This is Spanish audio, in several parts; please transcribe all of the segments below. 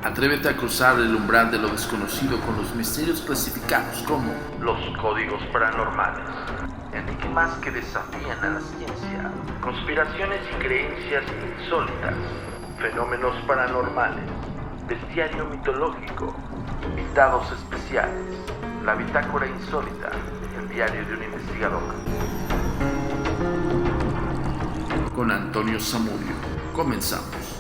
Atrévete a cruzar el umbral de lo desconocido con los misterios clasificados como los códigos paranormales, enigmas que desafían a la ciencia, conspiraciones y creencias insólitas, fenómenos paranormales, bestiario mitológico, invitados especiales, la bitácora insólita, el diario de un investigador. Con Antonio Zamudio. Comenzamos.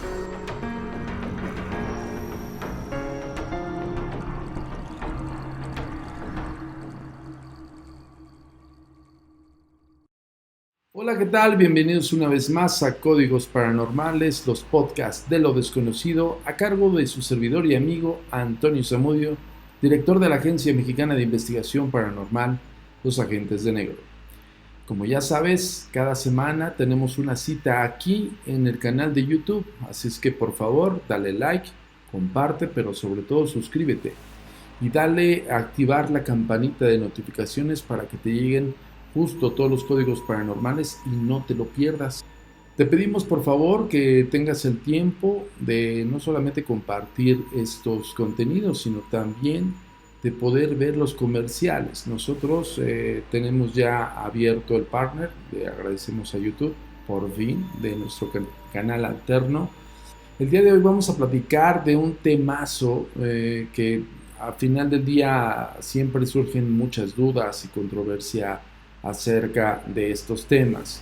Hola, ¿qué tal? Bienvenidos una vez más a Códigos Paranormales, los podcasts de lo desconocido, a cargo de su servidor y amigo Antonio Zamudio, director de la Agencia Mexicana de Investigación Paranormal, Los Agentes de Negro. Como ya sabes, cada semana tenemos una cita aquí en el canal de YouTube, así es que por favor dale like, comparte, pero sobre todo suscríbete y dale a activar la campanita de notificaciones para que te lleguen justo todos los códigos paranormales y no te lo pierdas. Te pedimos por favor que tengas el tiempo de no solamente compartir estos contenidos, sino también de poder ver los comerciales. Nosotros tenemos ya abierto el partner, le agradecemos a YouTube por fin, de nuestro canal alterno. El día de hoy vamos a platicar de un temazo que al final del día siempre surgen muchas dudas y controversia acerca de estos temas.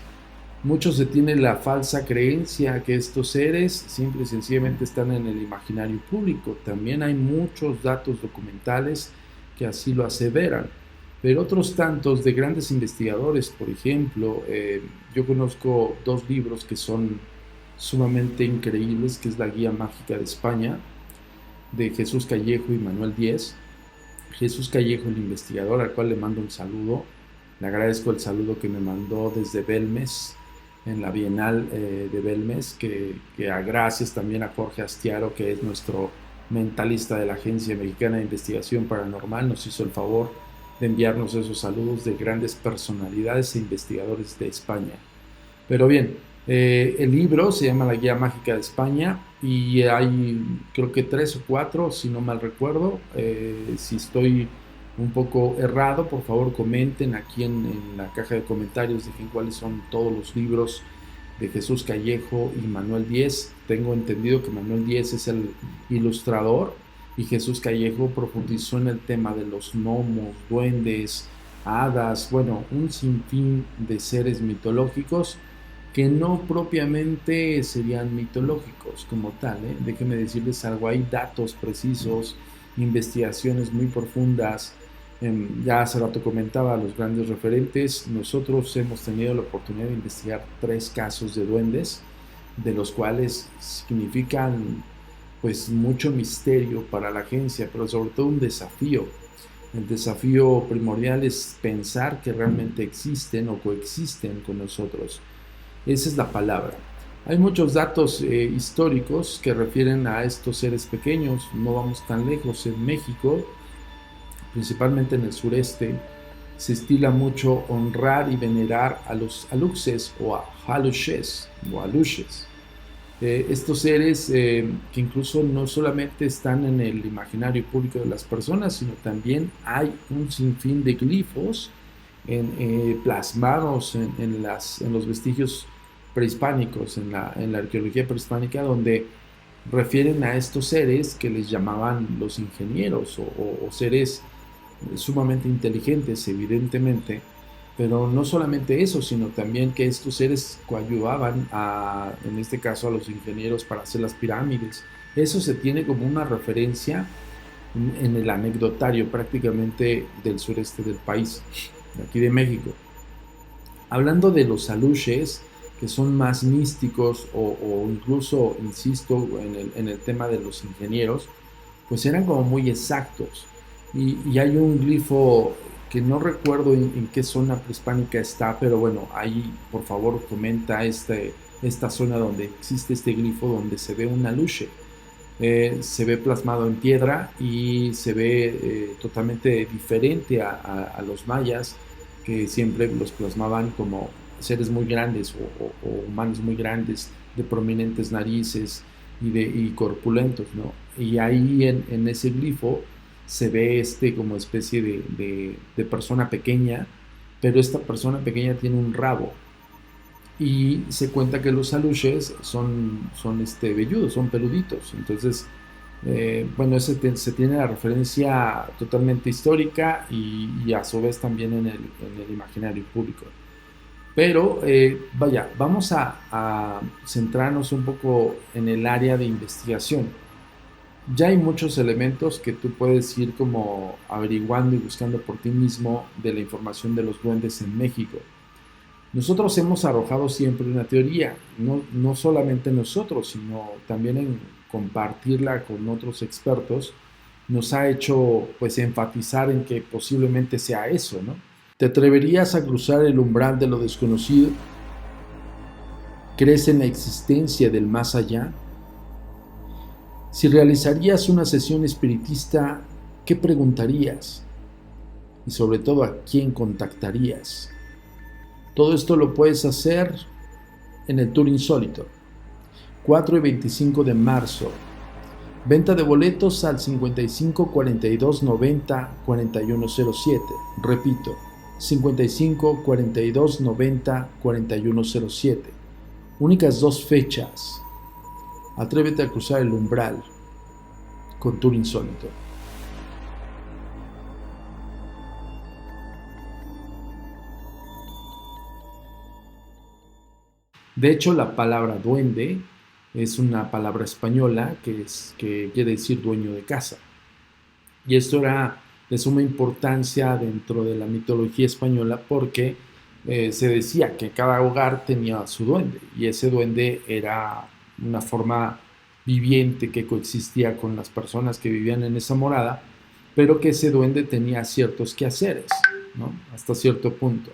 Muchos se tienen la falsa creencia que estos seres simple y sencillamente están en el imaginario público. También hay muchos datos documentales que así lo aseveran, pero otros tantos de grandes investigadores, por ejemplo, yo conozco dos libros que son sumamente increíbles, que es La Guía Mágica de España, de Jesús Callejo y Manuel Diez. Jesús Callejo, el investigador, al cual le mando un saludo. Le agradezco el saludo que me mandó desde Belmes, en la Bienal de Belmes, que gracias también a Jorge Astiaro, que es nuestro mentalista de la Agencia Mexicana de Investigación Paranormal, nos hizo el favor de enviarnos esos saludos de grandes personalidades e investigadores de España. Pero bien, el libro se llama La Guía Mágica de España y hay creo que 3 o 4, si no mal recuerdo. Si estoy un poco errado, por favor comenten aquí en la caja de comentarios, dejen cuáles son todos los libros de Jesús Callejo y Manuel Diez. Tengo entendido que Manuel Diez es el ilustrador y Jesús Callejo profundizó en el tema de los gnomos, duendes, hadas, bueno, un sinfín de seres mitológicos que no propiamente serían mitológicos como tal, ¿eh? Déjenme decirles algo, hay datos precisos, investigaciones muy profundas. Ya hace rato comentaba los grandes referentes. Nosotros hemos tenido la oportunidad de investigar 3 casos de duendes, de los cuales significan pues mucho misterio para la agencia, pero sobre todo un desafío. El desafío primordial es pensar que realmente existen o coexisten con nosotros. Esa es la palabra. Hay muchos datos históricos que refieren a estos seres pequeños. No vamos tan lejos. En México, principalmente en el sureste, se estila mucho honrar y venerar a los aluxes o a aluxes o aluxes. Estos seres que incluso no solamente están en el imaginario público de las personas, sino también hay un sinfín de glifos plasmados en los vestigios prehispánicos, en la arqueología prehispánica, donde refieren a estos seres que les llamaban los ingenieros o seres sumamente inteligentes, evidentemente, pero no solamente eso, sino también que estos seres coadyuvaban en este caso a los ingenieros para hacer las pirámides. Eso se tiene como una referencia en el anecdotario prácticamente del sureste del país, de aquí de México. Hablando de los aluxes, que son más místicos o incluso, insisto, en el tema de los ingenieros, pues eran como muy exactos. Y hay un glifo que no recuerdo en qué zona prehispánica está, pero bueno, ahí por favor comenta esta zona donde existe este glifo, donde se ve un aluxe. Se ve plasmado en piedra y se ve totalmente diferente a los mayas, que siempre los plasmaban como seres muy grandes o humanos muy grandes, de prominentes narices, y corpulentos, ¿no? Y ahí en ese glifo se ve como especie de persona pequeña, pero esta persona pequeña tiene un rabo. Y se cuenta que los aluches son velludos, son peluditos. Entonces, bueno, se tiene la referencia totalmente histórica y a su vez también en el imaginario público. Pero, vaya, vamos a centrarnos un poco en el área de investigación. Ya hay muchos elementos que tú puedes ir como averiguando y buscando por ti mismo de la información de los duendes en México. Nosotros hemos arrojado siempre una teoría, no solamente nosotros, sino también en compartirla con otros expertos, nos ha hecho pues enfatizar en que posiblemente sea eso, ¿no? ¿Te atreverías a cruzar el umbral de lo desconocido? ¿Crees en la existencia del más allá? Si realizarías una sesión espiritista, ¿qué preguntarías? Y sobre todo, ¿a quién contactarías? Todo esto lo puedes hacer en el Tour Insólito, 4 y 25 de marzo. Venta de boletos al 55 42 90 4107. Repito, 55 42 90 4107. Únicas 2 fechas. Atrévete a cruzar el umbral con Tour Insólito. De hecho, la palabra duende es una palabra española que quiere decir dueño de casa. Y esto era de suma importancia dentro de la mitología española porque se decía que cada hogar tenía su duende y ese duende era una forma viviente que coexistía con las personas que vivían en esa morada, pero que ese duende tenía ciertos quehaceres, ¿no? Hasta cierto punto.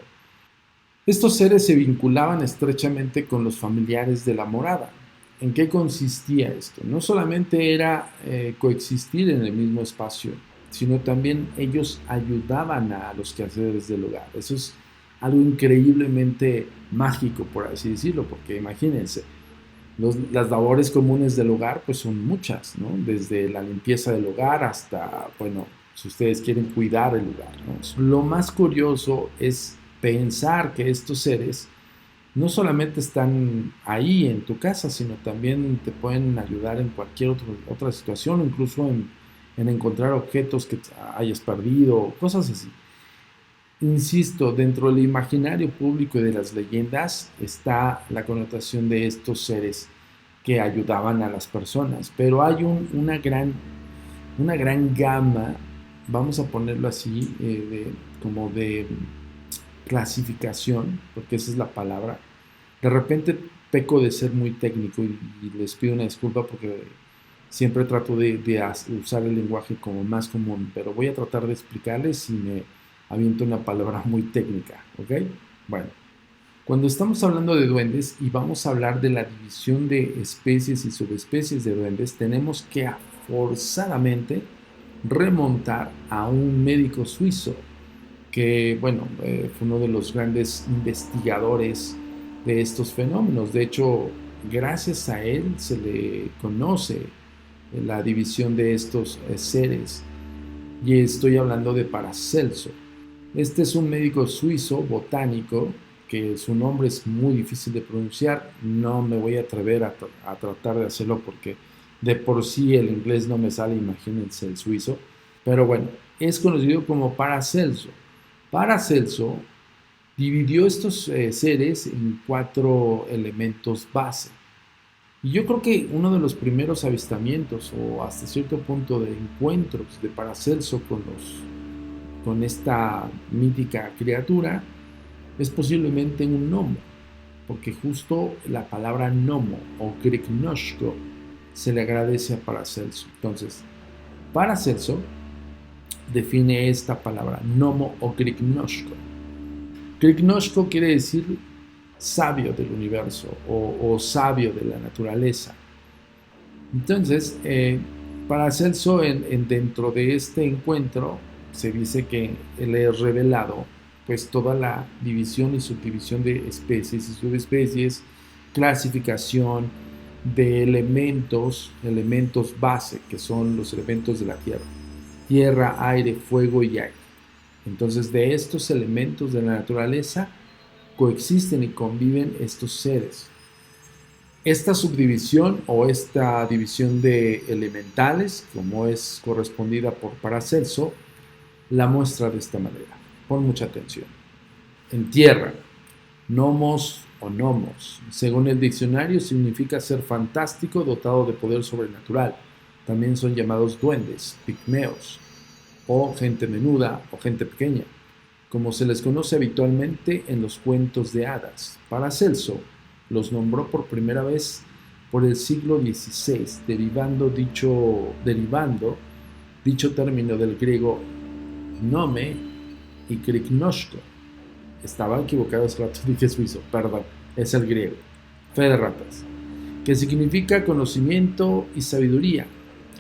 Estos seres se vinculaban estrechamente con los familiares de la morada. ¿En qué consistía esto? No solamente era coexistir en el mismo espacio, sino también ellos ayudaban a los quehaceres del hogar. Eso es algo increíblemente mágico, por así decirlo, porque imagínense, las labores comunes del hogar pues son muchas, ¿no? Desde la limpieza del hogar hasta, bueno, si ustedes quieren cuidar el lugar, ¿no? Lo más curioso es pensar que estos seres no solamente están ahí en tu casa, sino también te pueden ayudar en cualquier otra situación, incluso en encontrar objetos que hayas perdido, cosas así. Insisto, dentro del imaginario público y de las leyendas está la connotación de estos seres que ayudaban a las personas, pero hay una gran gama, vamos a ponerlo así, como de clasificación, porque esa es la palabra. De repente peco de ser muy técnico y les pido una disculpa porque siempre trato de usar el lenguaje como más común, pero voy a tratar de explicarles si me aviento una palabra muy técnica, ¿ok? Bueno, cuando estamos hablando de duendes y vamos a hablar de la división de especies y subespecies de duendes, tenemos que forzadamente remontar a un médico suizo que, bueno, fue uno de los grandes investigadores de estos fenómenos. De hecho, gracias a él se le conoce la división de estos seres. Y estoy hablando de Paracelso. Este es un médico suizo botánico que su nombre es muy difícil de pronunciar. No me voy a atrever a tratar de hacerlo porque de por sí el inglés no me sale, imagínense el suizo. Pero bueno, es conocido como Paracelso. Paracelso dividió estos seres en 4 elementos base. Y yo creo que uno de los primeros avistamientos o hasta cierto punto de encuentros de Paracelso con esta mítica criatura es posiblemente un gnomo, porque justo la palabra gnomo o kriknoshko se le agradece a Paracelso. Entonces, Paracelso define esta palabra, gnomo o kriknoshko. Kriknoshko quiere decir sabio del universo o sabio de la naturaleza. Entonces, Paracelso dentro de este encuentro se dice que le es revelado pues toda la división y subdivisión de especies y subespecies, clasificación, de elementos base, que son los elementos de la tierra: tierra, aire, fuego y aire. Entonces, de estos elementos de la naturaleza coexisten y conviven estos seres. Esta subdivisión o esta división de elementales, como es correspondida por Paracelso, la muestra de esta manera. Pon mucha atención. En tierra, nomos o gnomos, según el diccionario, significa ser fantástico, dotado de poder sobrenatural. También son llamados duendes, pigmeos, o gente menuda o gente pequeña, como se les conoce habitualmente en los cuentos de hadas. Paracelso los nombró por primera vez por el siglo XVI, derivando dicho término del griego gnome y krignoshko. Estaba equivocado hace rato, dije suizo, perdón, es el griego, fe de ratas, que significa conocimiento y sabiduría.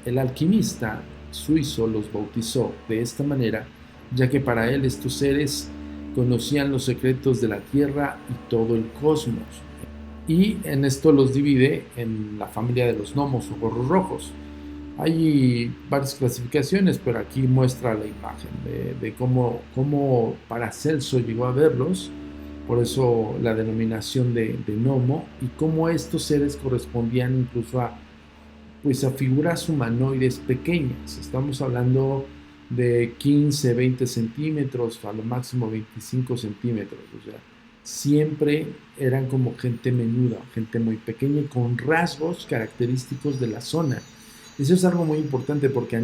El alquimista suizo los bautizó de esta manera, ya que para él estos seres conocían los secretos de la tierra y todo el cosmos. Y en esto los divide en la familia de los gnomos o gorros rojos. Hay varias clasificaciones, pero aquí muestra la imagen de cómo Paracelso llegó a verlos, por eso la denominación de gnomo, y cómo estos seres correspondían incluso a figuras humanoides pequeñas. Estamos hablando de 15, 20 centímetros, a lo máximo 25 centímetros. O sea, siempre eran como gente menuda, gente muy pequeña y con rasgos característicos de la zona. Eso es algo muy importante porque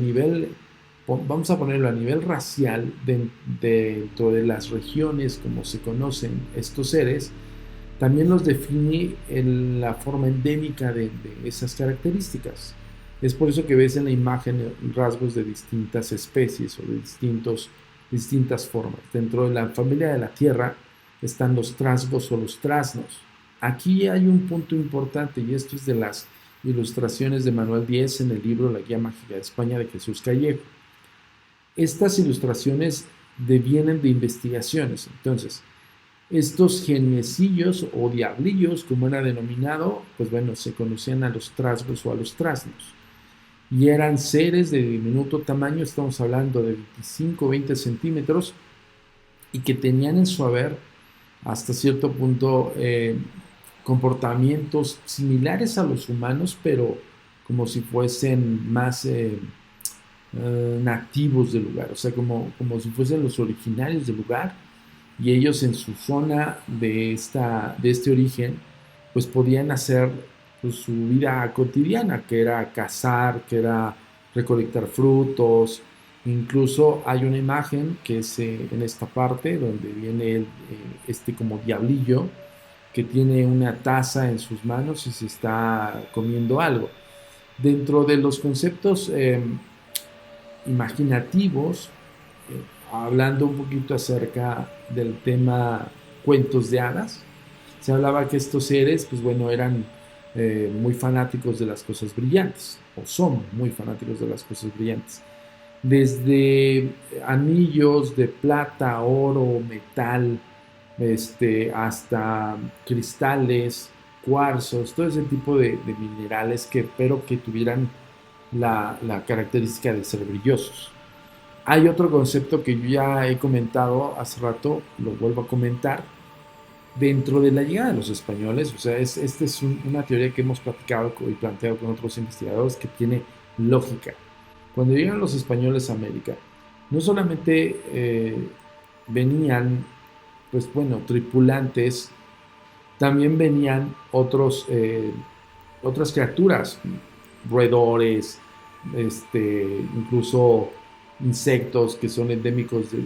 vamos a ponerlo a nivel racial, dentro de las regiones como se conocen estos seres, también los define en la forma endémica de esas características. Es por eso que ves en la imagen rasgos de distintas especies o de distintas formas. Dentro de la familia de la Tierra están los trasgos o los trasnos. Aquí hay un punto importante, y esto es de las ilustraciones de Manuel Diez en el libro La Guía Mágica de España de Jesús Callejo. Estas ilustraciones devienen de investigaciones. Entonces, estos geniecillos o diablillos, como era denominado, pues bueno, se conocían a los trasgos o a los trasnos. Y eran seres de diminuto tamaño, estamos hablando de 25 o 20 centímetros, y que tenían en su haber, hasta cierto punto, comportamientos similares a los humanos, pero como si fuesen más nativos del lugar, o sea, como si fuesen los originarios del lugar, y ellos en su zona de este origen, pues podían hacer pues, su vida cotidiana, que era cazar, que era recolectar frutos. Incluso hay una imagen que es en esta parte donde viene este como diablillo que tiene una taza en sus manos y se está comiendo algo. Dentro de los conceptos imaginativos, hablando un poquito acerca del tema cuentos de hadas, se hablaba que estos seres, pues bueno, eran muy fanáticos de las cosas brillantes, o son muy fanáticos de las cosas brillantes. Desde anillos de plata, oro, metal, hasta cristales, cuarzos, todo ese tipo de minerales pero que tuvieran la característica de ser brillosos. Hay otro concepto que yo ya he comentado hace rato, lo vuelvo a comentar, dentro de la llegada de los españoles. O sea, esta es una teoría que hemos platicado y planteado con otros investigadores que tiene lógica. Cuando llegan los españoles a América, no solamente venían, pues bueno, tripulantes, también venían otras criaturas, roedores, incluso insectos que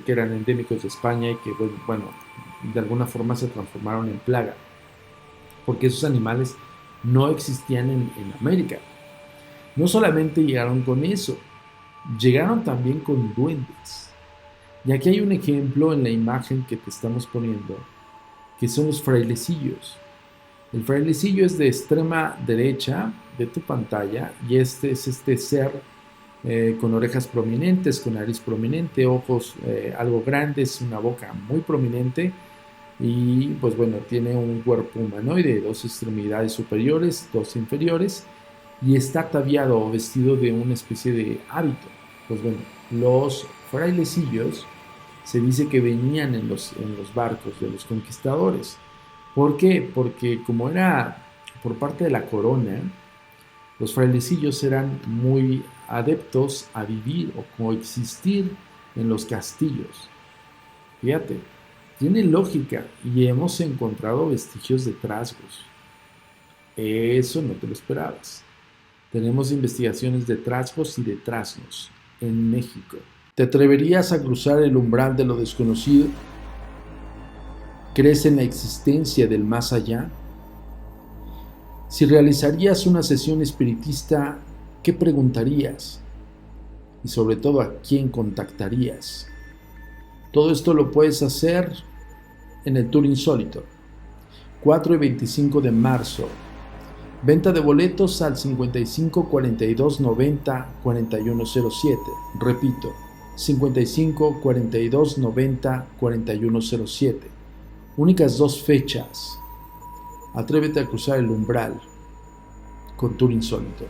eran endémicos de España y que, bueno, de alguna forma se transformaron en plaga, porque esos animales no existían en América. No solamente llegaron con eso, llegaron también con duendes. Y aquí hay un ejemplo en la imagen que te estamos poniendo, que son los frailecillos. El frailecillo es de extrema derecha de tu pantalla y este es este ser con orejas prominentes, con nariz prominente, ojos algo grandes, una boca muy prominente, y pues bueno, tiene un cuerpo humanoide, dos extremidades superiores, dos inferiores, y está ataviado o vestido de una especie de hábito. Pues bueno, los frailecillos se dice que venían en los barcos de los conquistadores. ¿Por qué? Porque como era por parte de la corona, los frailecillos eran muy adeptos a vivir o coexistir en los castillos. Fíjate, tiene lógica y hemos encontrado vestigios de trasgos. Eso no te lo esperabas. Tenemos investigaciones de trasgos y de trasnos en México. ¿Te atreverías a cruzar el umbral de lo desconocido? ¿Crees en la existencia del más allá? Si realizarías una sesión espiritista, ¿qué preguntarías? Y sobre todo, ¿a quién contactarías? Todo esto lo puedes hacer en el Tour Insólito, 4 y 25 de marzo. Venta de boletos al 55 42 90 4107. Repito, 55 42 90 4107. Únicas 2 fechas. Atrévete a cruzar el umbral con Tour Insólito.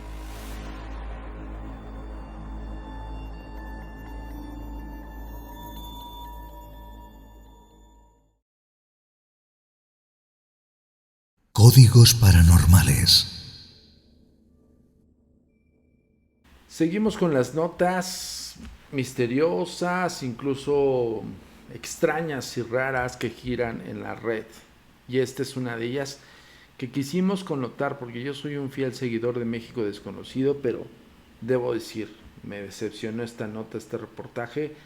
Códigos paranormales. Seguimos con las notas misteriosas, incluso extrañas y raras que giran en la red. Y esta es una de ellas que quisimos connotar porque yo soy un fiel seguidor de México Desconocido, pero debo decir, me decepcionó esta nota, este reportaje,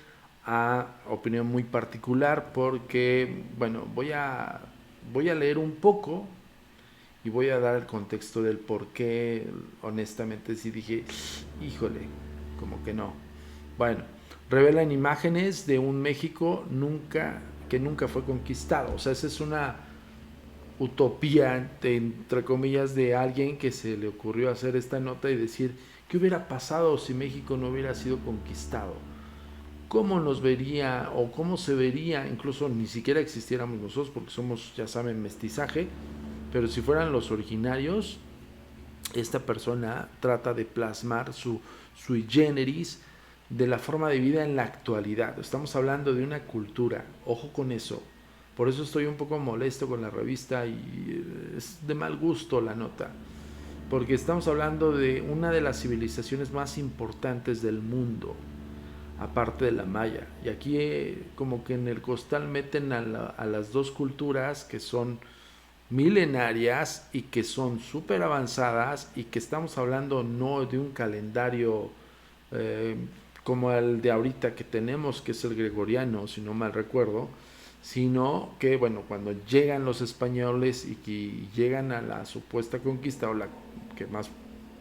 a opinión muy particular porque, bueno, voy a leer un poco y voy a dar el contexto del por qué, honestamente sí dije, híjole, como que no. Bueno, revelan imágenes de un México que nunca fue conquistado. O sea, esa es una utopía, entre comillas, de alguien que se le ocurrió hacer esta nota y decir, ¿qué hubiera pasado si México no hubiera sido conquistado? ¿Cómo nos vería o cómo se vería? Incluso ni siquiera existiéramos nosotros porque somos, ya saben, mestizaje, pero si fueran los originarios, esta persona trata de plasmar su sui generis de la forma de vida en la actualidad. Estamos hablando de una cultura, ojo con eso. Por eso estoy un poco molesto con la revista y es de mal gusto la nota. Porque estamos hablando de una de las civilizaciones más importantes del mundo, aparte de la maya. Y aquí como que en el costal meten a las dos culturas que son milenarias y que son súper avanzadas y que estamos hablando no de un calendario eh, como el de ahorita que tenemos, que es el gregoriano, si no mal recuerdo, sino que, bueno, cuando llegan los españoles y que llegan a la supuesta conquista, o la que más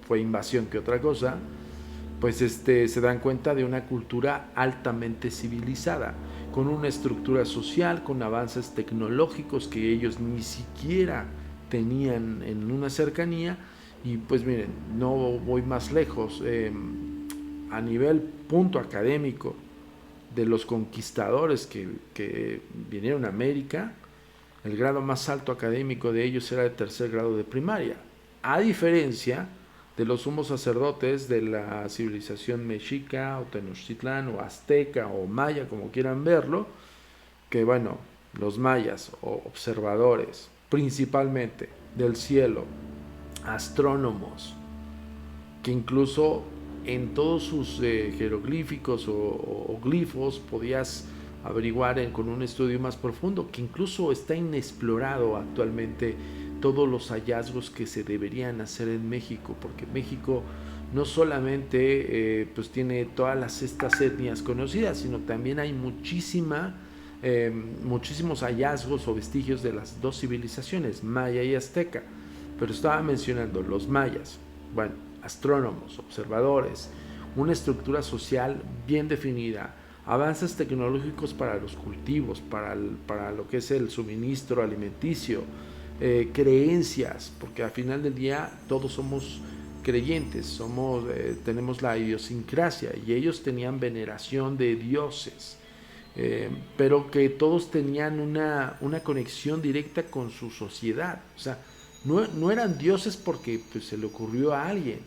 fue invasión que otra cosa, pues se dan cuenta de una cultura altamente civilizada, con una estructura social, con avances tecnológicos que ellos ni siquiera tenían en una cercanía. Y pues miren, no voy más lejos, a nivel punto académico de los conquistadores que vinieron a América, el grado más alto académico de ellos era de tercer grado de primaria, a diferencia de los sumos sacerdotes de la civilización mexica o tenochtitlán o azteca o maya, como quieran verlo, que bueno, los mayas o observadores principalmente del cielo, astrónomos, que incluso en todos sus jeroglíficos o glifos podías averiguar con un estudio más profundo, que incluso está inexplorado actualmente todos los hallazgos que se deberían hacer en México, porque México no solamente pues tiene todas estas etnias conocidas, sino también hay muchísimos hallazgos o vestigios de las dos civilizaciones, maya y azteca. Pero estaba mencionando los mayas, bueno, astrónomos, observadores, una estructura social bien definida, avances tecnológicos para los cultivos, para lo que es el suministro alimenticio, creencias, porque al final del día todos somos creyentes, tenemos la idiosincrasia y ellos tenían veneración de dioses. pero que todos tenían una conexión directa con su sociedad. O sea, no eran dioses porque pues, se le ocurrió a alguien,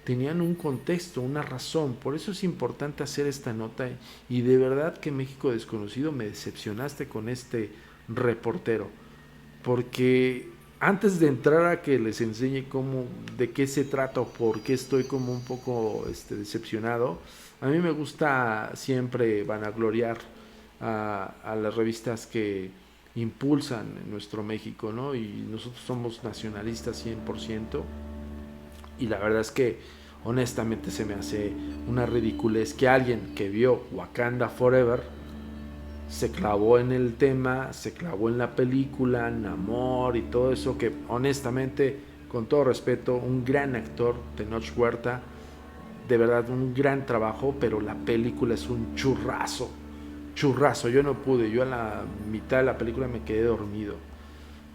tenían un contexto, una razón. Por eso es importante hacer esta nota, y de verdad que México Desconocido me decepcionaste con este reportero, porque antes de entrar a que les enseñe de qué se trata o por qué estoy como un poco decepcionado, a mí me gusta siempre vanagloriar a las revistas que impulsan en nuestro México, ¿no? Y nosotros somos nacionalistas 100%, y la verdad es que honestamente se me hace una ridiculez que alguien que vio Wakanda Forever se clavó en el tema, se clavó en la película, Namor y todo eso, que honestamente, con todo respeto, un gran actor, Tenoch Huerta, de verdad un gran trabajo, pero la película es un churrazo, yo no pude, yo a la mitad de la película me quedé dormido,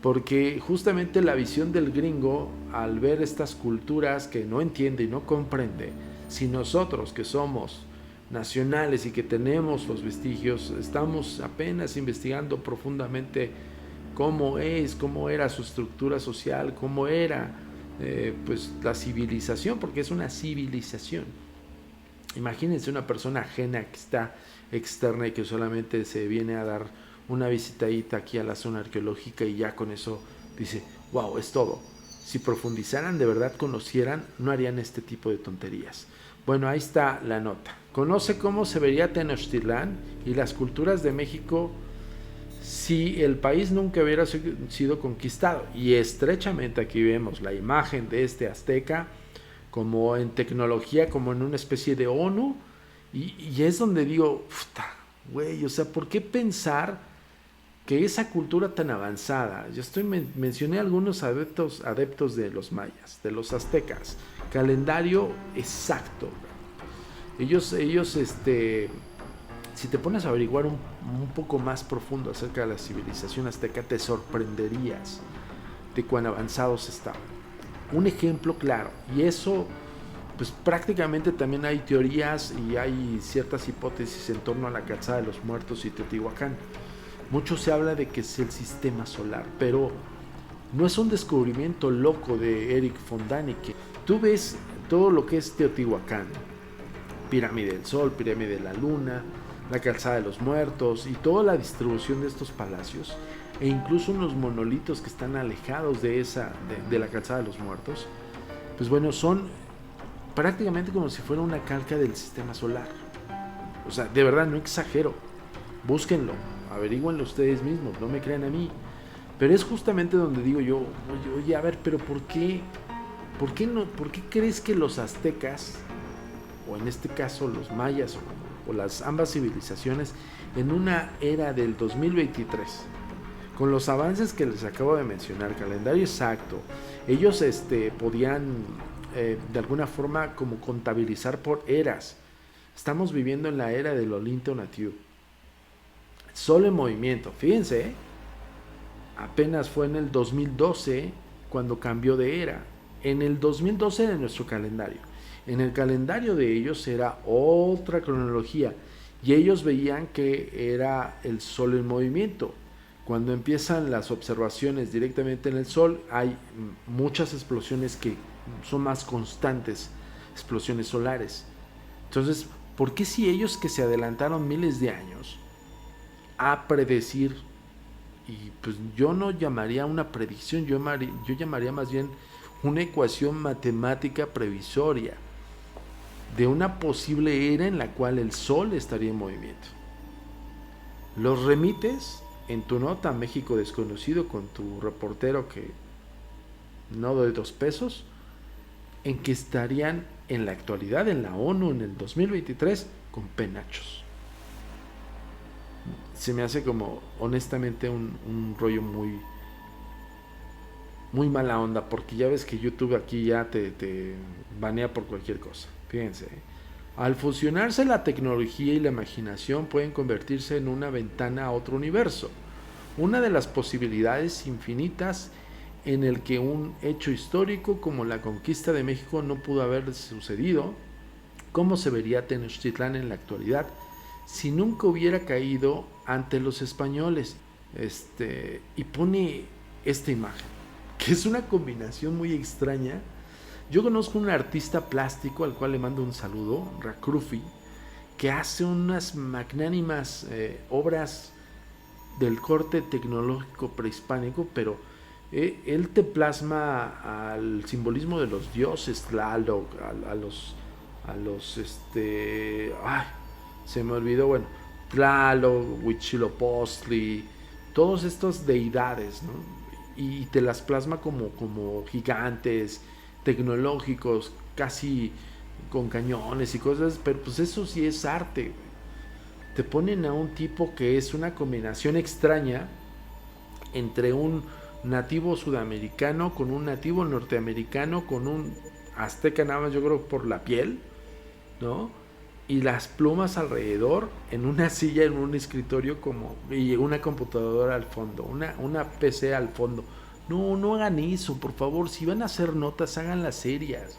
porque justamente la visión del gringo al ver estas culturas que no entiende y no comprende, si nosotros que somos nacionales y que tenemos los vestigios, estamos apenas investigando profundamente cómo era su estructura social, cómo era pues la civilización, porque es una civilización. Imagínense una persona ajena que está externa y que solamente se viene a dar una visitadita aquí a la zona arqueológica y ya con eso dice, wow, es todo. Si profundizaran, de verdad conocieran, no harían este tipo de tonterías. Bueno, ahí está la nota. Conoce cómo se vería Tenochtitlán y las culturas de México si el país nunca hubiera sido conquistado. Y estrechamente aquí vemos la imagen de este azteca como en tecnología, como en una especie de ONU. Y es donde digo, güey, o sea, ¿por qué pensar que esa cultura tan avanzada? Yo mencioné algunos adeptos de los mayas, de los aztecas, calendario exacto. Ellos si te pones a averiguar un poco más profundo acerca de la civilización azteca, te sorprenderías de cuán avanzados estaban. Un ejemplo claro, y eso pues prácticamente también hay teorías y hay ciertas hipótesis en torno a la Calzada de los Muertos y Teotihuacán. Mucho se habla de que es el sistema solar, pero no es un descubrimiento loco de Erich von Däniken. Tú ves todo lo que es Teotihuacán, pirámide del Sol, pirámide de la Luna, la Calzada de los Muertos y toda la distribución de estos palacios, e incluso unos monolitos que están alejados de la Calzada de los Muertos, pues bueno, son prácticamente como si fuera una calca del sistema solar. O sea, de verdad, no exagero. Búsquenlo, averígüenlo ustedes mismos, no me crean a mí. Pero es justamente donde digo yo, oye, a ver, pero ¿por qué crees que los aztecas, o en este caso los mayas, o las ambas civilizaciones, en una era del 2023, con los avances que les acabo de mencionar, calendario exacto, ellos podían de alguna forma como contabilizar por eras? Estamos viviendo en la era del Olinto Nativo, Sol en movimiento. Fíjense, apenas fue en el 2012 cuando cambió de era. En el 2012 de nuestro calendario. En el calendario de ellos era otra cronología y ellos veían que era el Sol en movimiento. Cuando empiezan las observaciones directamente en el Sol, hay muchas explosiones que son más constantes, explosiones solares. Entonces, ¿por qué si ellos que se adelantaron miles de años a predecir, y pues yo no llamaría una predicción, yo llamaría más bien una ecuación matemática previsoria de una posible era en la cual el Sol estaría en movimiento? Los remites en tu nota México Desconocido con tu reportero que no doy 2 pesos, en que estarían en la actualidad en la ONU en el 2023 con penachos. Se me hace como honestamente un rollo muy mala onda, porque ya ves que YouTube aquí ya te banea por cualquier cosa. Fíjense, al fusionarse la tecnología y la imaginación pueden convertirse en una ventana a otro universo, una de las posibilidades infinitas en el que un hecho histórico como la conquista de México no pudo haber sucedido. ¿Cómo se vería Tenochtitlán en la actualidad si nunca hubiera caído ante los españoles. Y pone esta imagen, que es una combinación muy extraña. Yo conozco un artista plástico al cual le mando un saludo, Racrufi, que hace unas magnánimas obras del corte tecnológico prehispánico, pero él te plasma al simbolismo de los dioses, Tlaloc, ay, se me olvidó, bueno, Tlaloc, Huitzilopochtli, todas estas deidades, ¿no? Y te las plasma como gigantes, tecnológicos, casi con cañones y cosas, pero pues eso sí es arte. Te ponen a un tipo que es una combinación extraña entre un nativo sudamericano con un nativo norteamericano con un azteca, nada más yo creo por la piel, ¿no? Y las plumas alrededor, en una silla, en un escritorio, como y una computadora al fondo, una PC al fondo. No, no hagan eso, por favor. Si van a hacer notas, háganlas serias.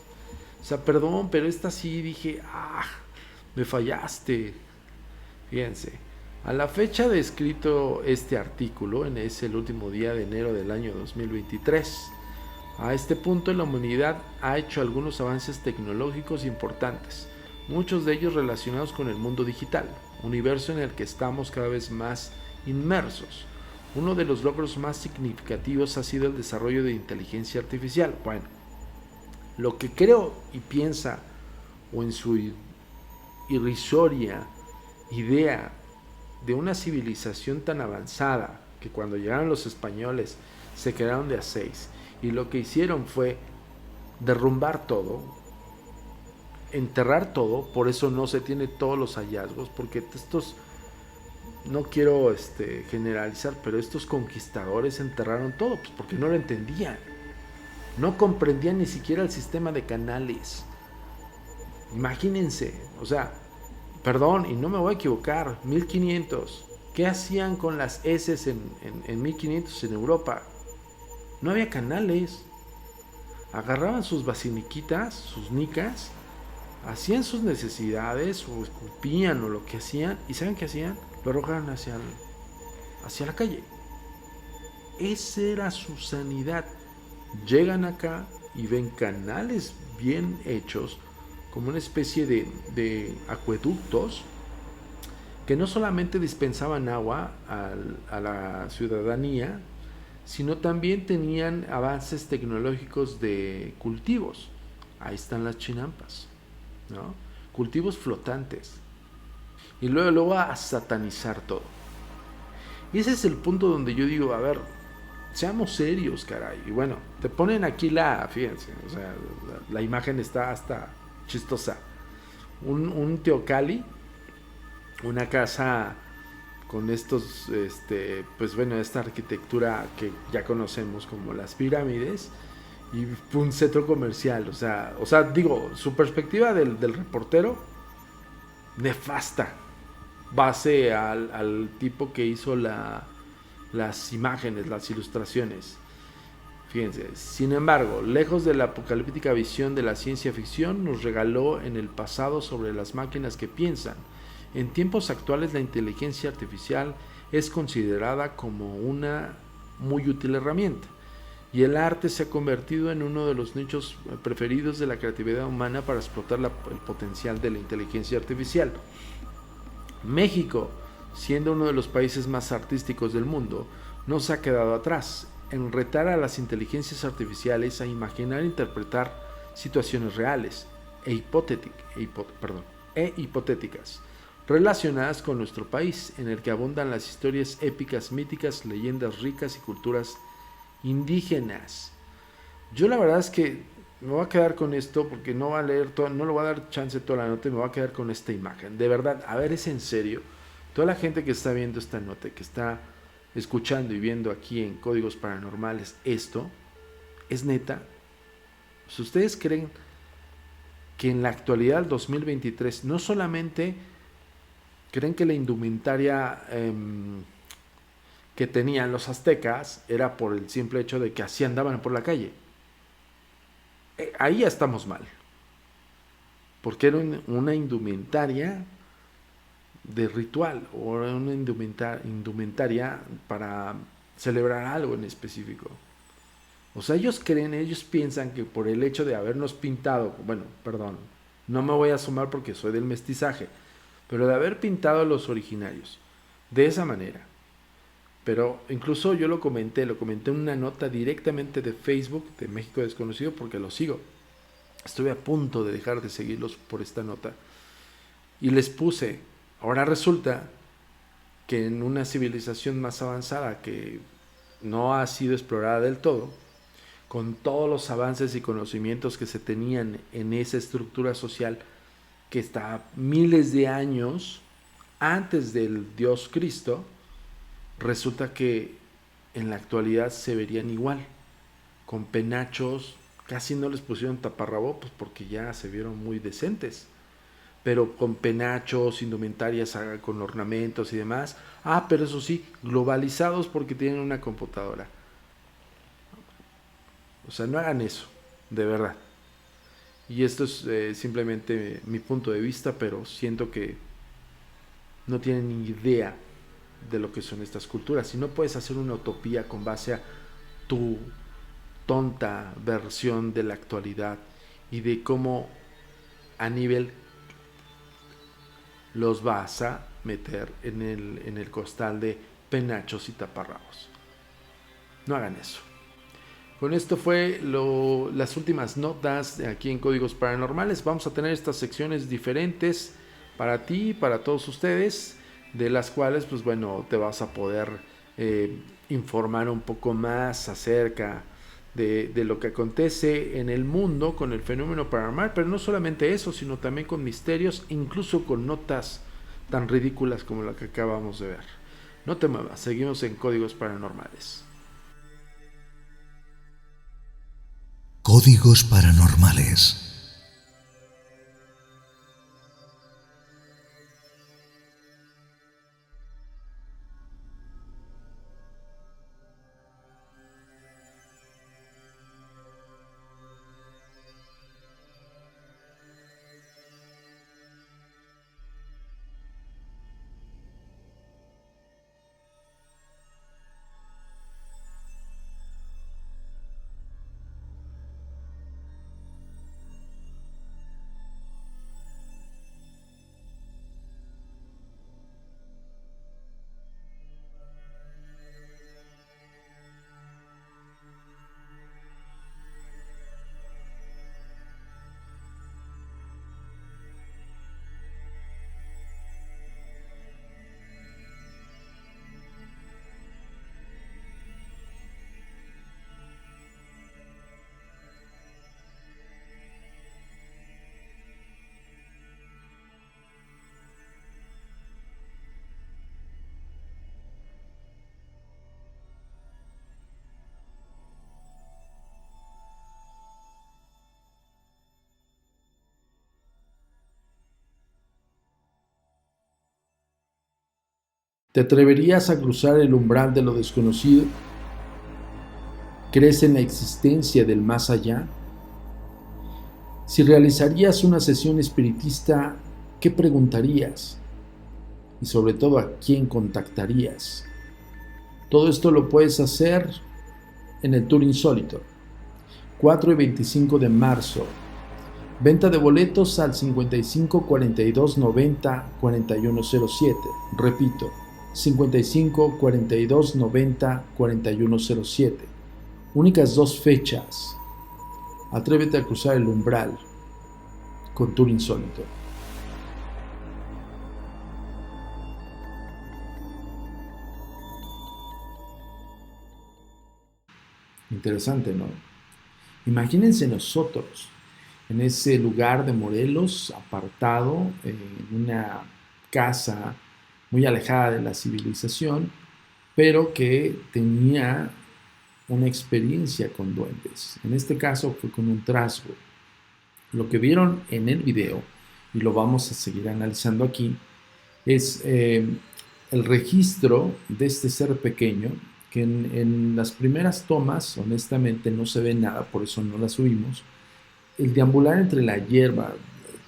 O sea, perdón, pero esta sí dije, me fallaste. Fíjense, a la fecha de escrito este artículo, es el último día de enero del año 2023. A este punto la humanidad ha hecho algunos avances tecnológicos importantes, muchos de ellos relacionados con el mundo digital, universo en el que estamos cada vez más inmersos. Uno de los logros más significativos ha sido el desarrollo de inteligencia artificial. Bueno, lo que creo y piensa, o en su irrisoria idea de una civilización tan avanzada, que cuando llegaron los españoles se quedaron de a 6, y lo que hicieron fue derrumbar todo, enterrar todo. Por eso no se tiene todos los hallazgos, porque estos, no quiero generalizar, pero estos conquistadores enterraron todo, pues porque no lo entendían, no comprendían ni siquiera el sistema de canales. Imagínense, o sea, perdón, y no me voy a equivocar, 1500, ¿qué hacían con las heces en 1500 en Europa? No había canales. Agarraban sus basiliquitas, sus nicas, hacían sus necesidades, o escupían, o lo que hacían, y ¿saben qué hacían? Lo arrojaban hacia la calle. Esa era su sanidad. Llegan acá y ven canales bien hechos, como una especie de acueductos, que no solamente dispensaban agua a la ciudadanía, sino también tenían avances tecnológicos de cultivos. Ahí están las chinampas, ¿no? Cultivos flotantes. Y luego a satanizar todo. Y ese es el punto donde yo digo, a ver, seamos serios, caray. Y bueno, te ponen aquí fíjense, o sea, la imagen está hasta chistosa. Un teocalli, una casa con estos, pues bueno, esta arquitectura que ya conocemos como las pirámides, y un centro comercial. O sea, digo, su perspectiva del reportero, nefasta, base al tipo que hizo las imágenes, las ilustraciones. Fíjense, sin embargo, lejos de la apocalíptica visión de la ciencia ficción, nos regaló en el pasado sobre las máquinas que piensan. En tiempos actuales la inteligencia artificial es considerada como una muy útil herramienta, y el arte se ha convertido en uno de los nichos preferidos de la creatividad humana para explotar el potencial de la inteligencia artificial. México, siendo uno de los países más artísticos del mundo, no se ha quedado atrás en retar a las inteligencias artificiales a imaginar e interpretar situaciones reales e hipotéticas relacionadas con nuestro país, en el que abundan las historias épicas, míticas, leyendas ricas y culturas indígenas. Yo la verdad es que me voy a quedar con esto, porque no voy a leer todo, no le voy a dar chance toda la nota, y me voy a quedar con esta imagen. De verdad, a ver, es en serio. Toda la gente que está viendo esta nota, que está escuchando y viendo aquí en Códigos Paranormales, esto es neta. Si ustedes creen que en la actualidad, 2023, no solamente creen que la indumentaria que tenían los aztecas era por el simple hecho de que así andaban por la calle, ahí ya estamos mal, porque era una indumentaria de ritual o una indumentaria para celebrar algo en específico. O sea, ellos piensan que por el hecho de habernos pintado, bueno, perdón, no me voy a asomar porque soy del mestizaje, pero de haber pintado a los originarios de esa manera. Pero incluso yo lo comenté en una nota directamente de Facebook de México Desconocido porque lo sigo. Estuve a punto de dejar de seguirlos por esta nota. Y les puse, ahora resulta que en una civilización más avanzada que no ha sido explorada del todo, con todos los avances y conocimientos que se tenían en esa estructura social que está miles de años antes del Dios Cristo, resulta que en la actualidad se verían igual, con penachos, casi no les pusieron taparrabo, pues porque ya se vieron muy decentes, pero con penachos, indumentarias con ornamentos y demás. Pero eso sí, globalizados porque tienen una computadora. O sea, no hagan eso, de verdad. Y esto es simplemente mi punto de vista, pero siento que no tienen ni idea de lo que son estas culturas. Si no puedes hacer una utopía con base a tu tonta versión de la actualidad y de cómo a nivel los vas a meter en el costal de penachos y taparrabos. No hagan eso. Con esto fue las últimas notas aquí en Códigos Paranormales. Vamos a tener estas secciones diferentes para ti y para todos ustedes, de las cuales pues bueno, te vas a poder informar un poco más acerca de lo que acontece en el mundo con el fenómeno paranormal, pero no solamente eso, sino también con misterios, incluso con notas tan ridículas como la que acabamos de ver. No te muevas, seguimos en Códigos Paranormales. Códigos Paranormales. ¿Te atreverías a cruzar el umbral de lo desconocido? ¿Crees en la existencia del más allá? Si realizarías una sesión espiritista, ¿qué preguntarías? Y sobre todo, ¿a quién contactarías? Todo esto lo puedes hacer en el Tour Insólito, 4 y 25 de marzo. Venta de boletos al 55 42 90 4107. Repito, 55 42 90 4107. Únicas 2 fechas. Atrévete a cruzar el umbral con Tour Insólito. Interesante, ¿no? Imagínense nosotros en ese lugar de Morelos, apartado, en una casa muy alejada de la civilización, pero que tenía una experiencia con duendes. En este caso fue con un trasgo. Lo que vieron en el video, y lo vamos a seguir analizando aquí, es el registro de este ser pequeño, que en las primeras tomas, honestamente, no se ve nada, por eso no la subimos. El deambular entre la hierba,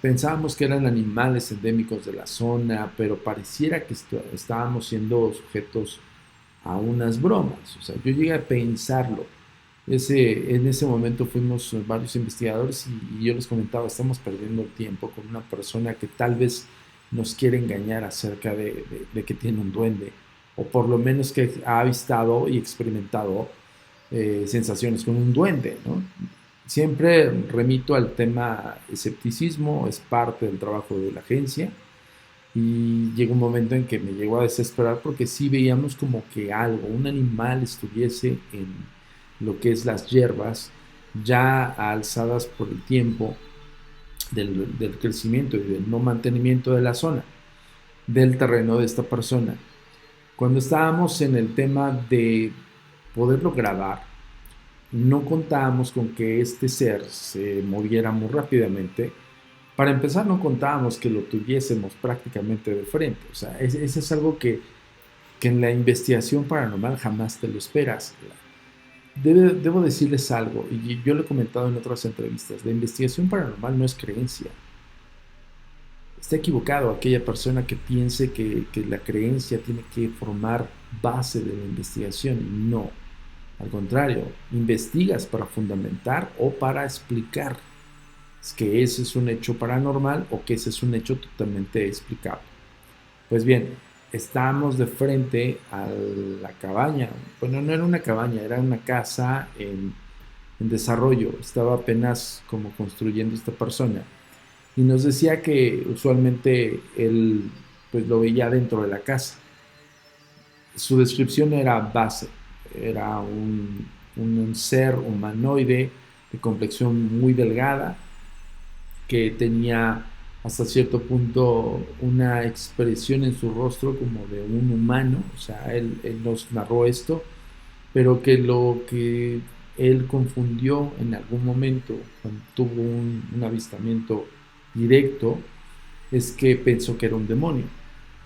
Pensábamos que eran animales endémicos de la zona, pero pareciera que estábamos siendo sujetos a unas bromas. O sea, yo llegué a pensarlo. En ese momento fuimos varios investigadores y yo les comentaba, estamos perdiendo el tiempo con una persona que tal vez nos quiere engañar acerca de que tiene un duende, o por lo menos que ha avistado y experimentado sensaciones con un duende, ¿no? Siempre remito al tema escepticismo, es parte del trabajo de la agencia, y llegó un momento en que me llegó a desesperar porque sí veíamos como que algo, un animal estuviese en lo que es las hierbas, ya alzadas por el tiempo del crecimiento y del no mantenimiento de la zona, del terreno de esta persona. Cuando estábamos en el tema de poderlo grabar, no contábamos con que este ser se moviera muy rápidamente. Para empezar, no contábamos que lo tuviésemos prácticamente de frente. O sea, eso es algo que en la investigación paranormal jamás te lo esperas. Debo decirles algo, y yo lo he comentado en otras entrevistas, la investigación paranormal no es creencia. Está equivocado aquella persona que piense que la creencia tiene que formar base de la investigación. No, al contrario, investigas para fundamentar o para explicar que ese es un hecho paranormal o que ese es un hecho totalmente explicable. Pues bien, estábamos de frente a la cabaña. Bueno, no era una cabaña, era una casa en desarrollo. Estaba apenas como construyendo esta persona. Y nos decía que usualmente él pues lo veía dentro de la casa. Su descripción era base. Era un ser humanoide de complexión muy delgada que tenía hasta cierto punto una expresión en su rostro como de un humano. O sea, él nos narró esto, pero que lo que él confundió en algún momento cuando tuvo un avistamiento directo es que pensó que era un demonio.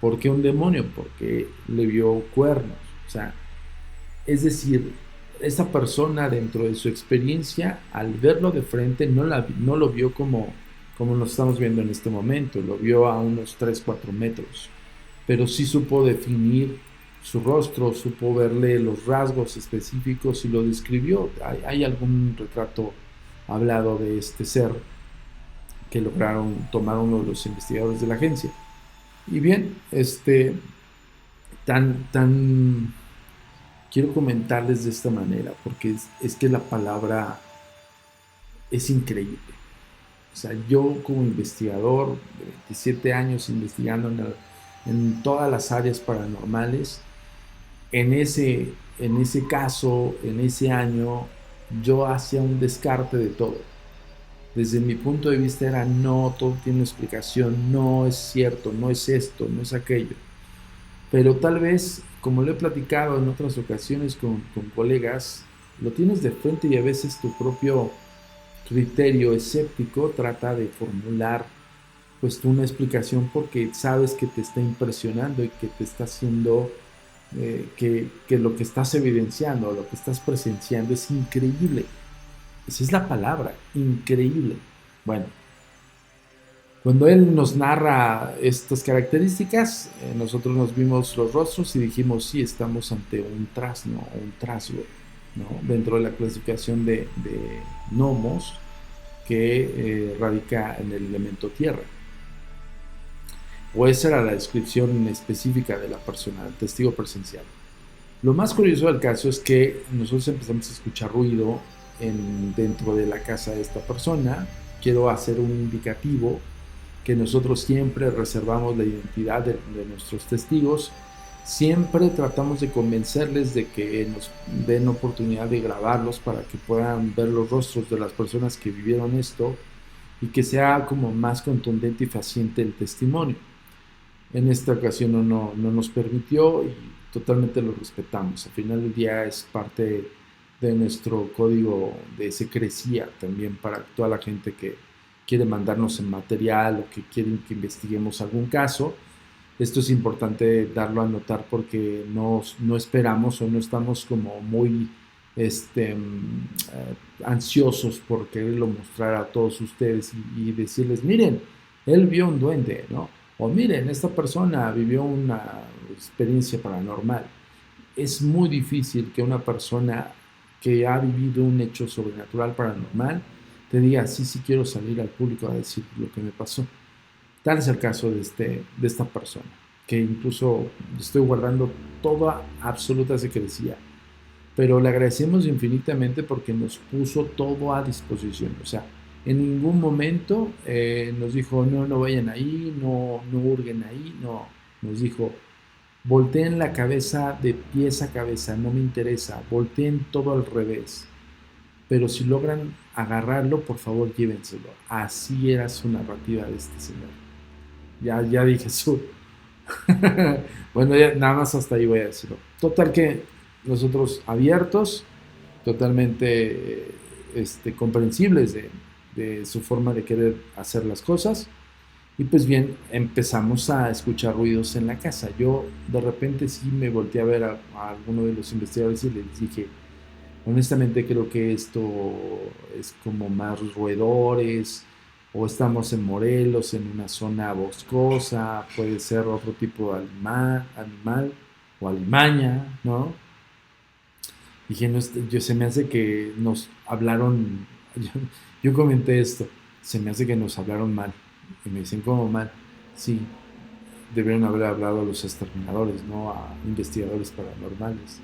¿Por qué un demonio? Porque le vio cuernos. O sea, es decir, esta persona dentro de su experiencia, al verlo de frente, no lo vio como lo estamos viendo en este momento, lo vio a unos 3 4 metros, pero sí supo definir su rostro, supo verle los rasgos específicos y lo describió. Hay algún retrato hablado de este ser que lograron tomar uno de los investigadores de la agencia. Y bien, tan quiero comentarles de esta manera, porque es que la palabra es increíble. O sea, yo como investigador de 27 años investigando en todas las áreas paranormales, en ese caso, en ese año, yo hacía un descarte de todo. Desde mi punto de vista era no, todo tiene una explicación, no es cierto, no es esto, no es aquello. Pero tal vez, como lo he platicado en otras ocasiones con colegas, lo tienes de frente y a veces tu propio criterio escéptico trata de formular pues una explicación porque sabes que te está impresionando y que te está haciendo que lo que estás evidenciando, lo que estás presenciando es increíble. Esa es la palabra, increíble. Bueno, cuando él nos narra estas características, nosotros nos vimos los rostros y dijimos, sí, estamos ante un trasno, un trasgo, ¿no? Dentro de la clasificación de gnomos que radica en el elemento tierra. O esa era la descripción específica de la persona, el testigo presencial. Lo más curioso del caso es que nosotros empezamos a escuchar ruido dentro de la casa de esta persona. Quiero hacer un indicativo que nosotros siempre reservamos la identidad de nuestros testigos. Siempre tratamos de convencerles de que nos den oportunidad de grabarlos para que puedan ver los rostros de las personas que vivieron esto y que sea como más contundente y fehaciente el testimonio. En esta ocasión no nos permitió y totalmente lo respetamos. Al final del día es parte de nuestro código de secrecía también para toda la gente que quiere mandarnos el material o que quieren que investiguemos algún caso. Esto es importante darlo a notar porque no esperamos o no estamos como muy ansiosos por quererlo mostrar a todos ustedes y decirles, miren, él vio un duende, ¿no? O miren, esta persona vivió una experiencia paranormal. Es muy difícil que una persona que ha vivido un hecho sobrenatural paranormal te diga, sí, sí quiero salir al público a decir lo que me pasó. Tal es el caso de esta persona, que incluso estoy guardando toda absoluta secrecía, pero le agradecemos infinitamente porque nos puso todo a disposición. O sea, en ningún momento nos dijo, no, no vayan ahí, no, no hurguen ahí, no. Nos dijo, volteen la cabeza de pies a cabeza, no me interesa, volteen todo al revés. Pero si logran agarrarlo, por favor llévenselo. Así era su narrativa de este señor. Ya dije su. Bueno, ya, nada más hasta ahí voy a decirlo. Total que nosotros abiertos, totalmente comprensibles de su forma de querer hacer las cosas. Y pues bien, empezamos a escuchar ruidos en la casa. Yo de repente sí me volteé a ver a alguno de los investigadores y les dije, honestamente creo que esto es como más roedores o estamos en Morelos, en una zona boscosa, puede ser otro tipo de animal o alimaña, ¿no? Dije, no, yo, se me hace que nos hablaron, yo, yo comenté esto, se me hace que nos hablaron mal. Y me dicen, ¿cómo mal? Sí, debieron haber hablado a los exterminadores, no a investigadores paranormales.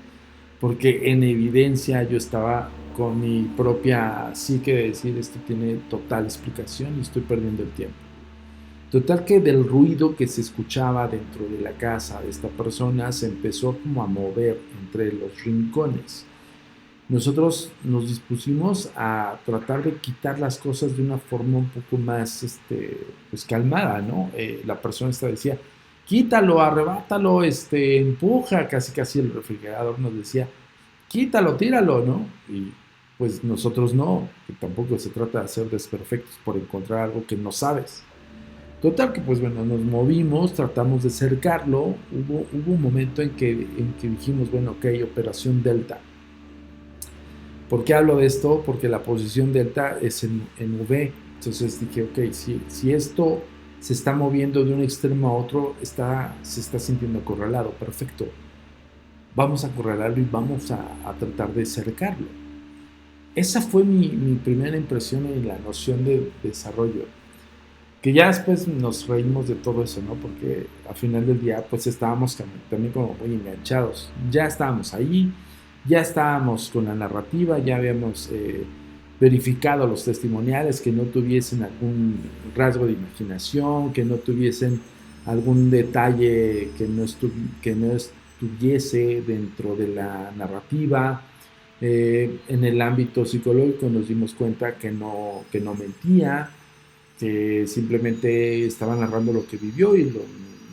Porque en evidencia yo estaba con mi propia psique de decir, esto tiene total explicación y estoy perdiendo el tiempo. Total que del ruido que se escuchaba dentro de la casa de esta persona se empezó como a mover entre los rincones. Nosotros nos dispusimos a tratar de quitar las cosas de una forma un poco más pues calmada, ¿no? La persona esta decía, quítalo, arrebátalo, empuja, casi casi el refrigerador nos decía, quítalo, tíralo, ¿no? Y pues nosotros no, que tampoco se trata de ser desperfectos por encontrar algo que no sabes. Total que pues bueno, nos movimos, tratamos de cercarlo, hubo un momento en que dijimos, bueno, ok, operación Delta. ¿Por qué hablo de esto? Porque la posición delta es en V. Entonces dije, ok, si esto se está moviendo de un extremo a otro, se está sintiendo acorralado. Perfecto. Vamos a acorralarlo y vamos a tratar de cercarlo. Esa fue mi primera impresión en la noción de desarrollo. Que ya después nos reímos de todo eso, ¿no? Porque al final del día, pues estábamos también como muy enganchados. Ya estábamos ahí, ya estábamos con la narrativa, ya habíamos verificado los testimoniales que no tuviesen algún rasgo de imaginación, que no tuviesen algún detalle que no estuviese dentro de la narrativa. En el ámbito psicológico nos dimos cuenta que no mentía, que simplemente estaba narrando lo que vivió y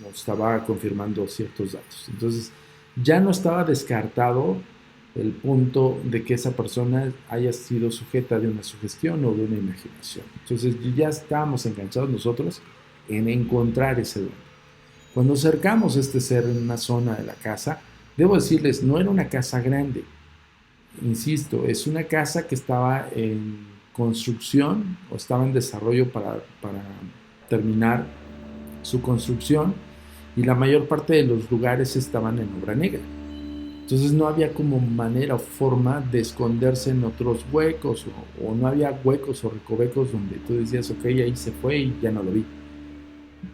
nos estaba confirmando ciertos datos. Entonces, ya no estaba descartado el punto de que esa persona haya sido sujeta de una sugestión o de una imaginación. Entonces, ya estábamos enganchados nosotros en encontrar ese don. Cuando acercamos a este ser en una zona de la casa, debo decirles, no era una casa grande. Insisto, es una casa que estaba en construcción o estaba en desarrollo para terminar su construcción y la mayor parte de los lugares estaban en obra negra. Entonces no había como manera o forma de esconderse en otros huecos o no había huecos o recovecos donde tú decías, ok, ahí se fue y ya no lo vi.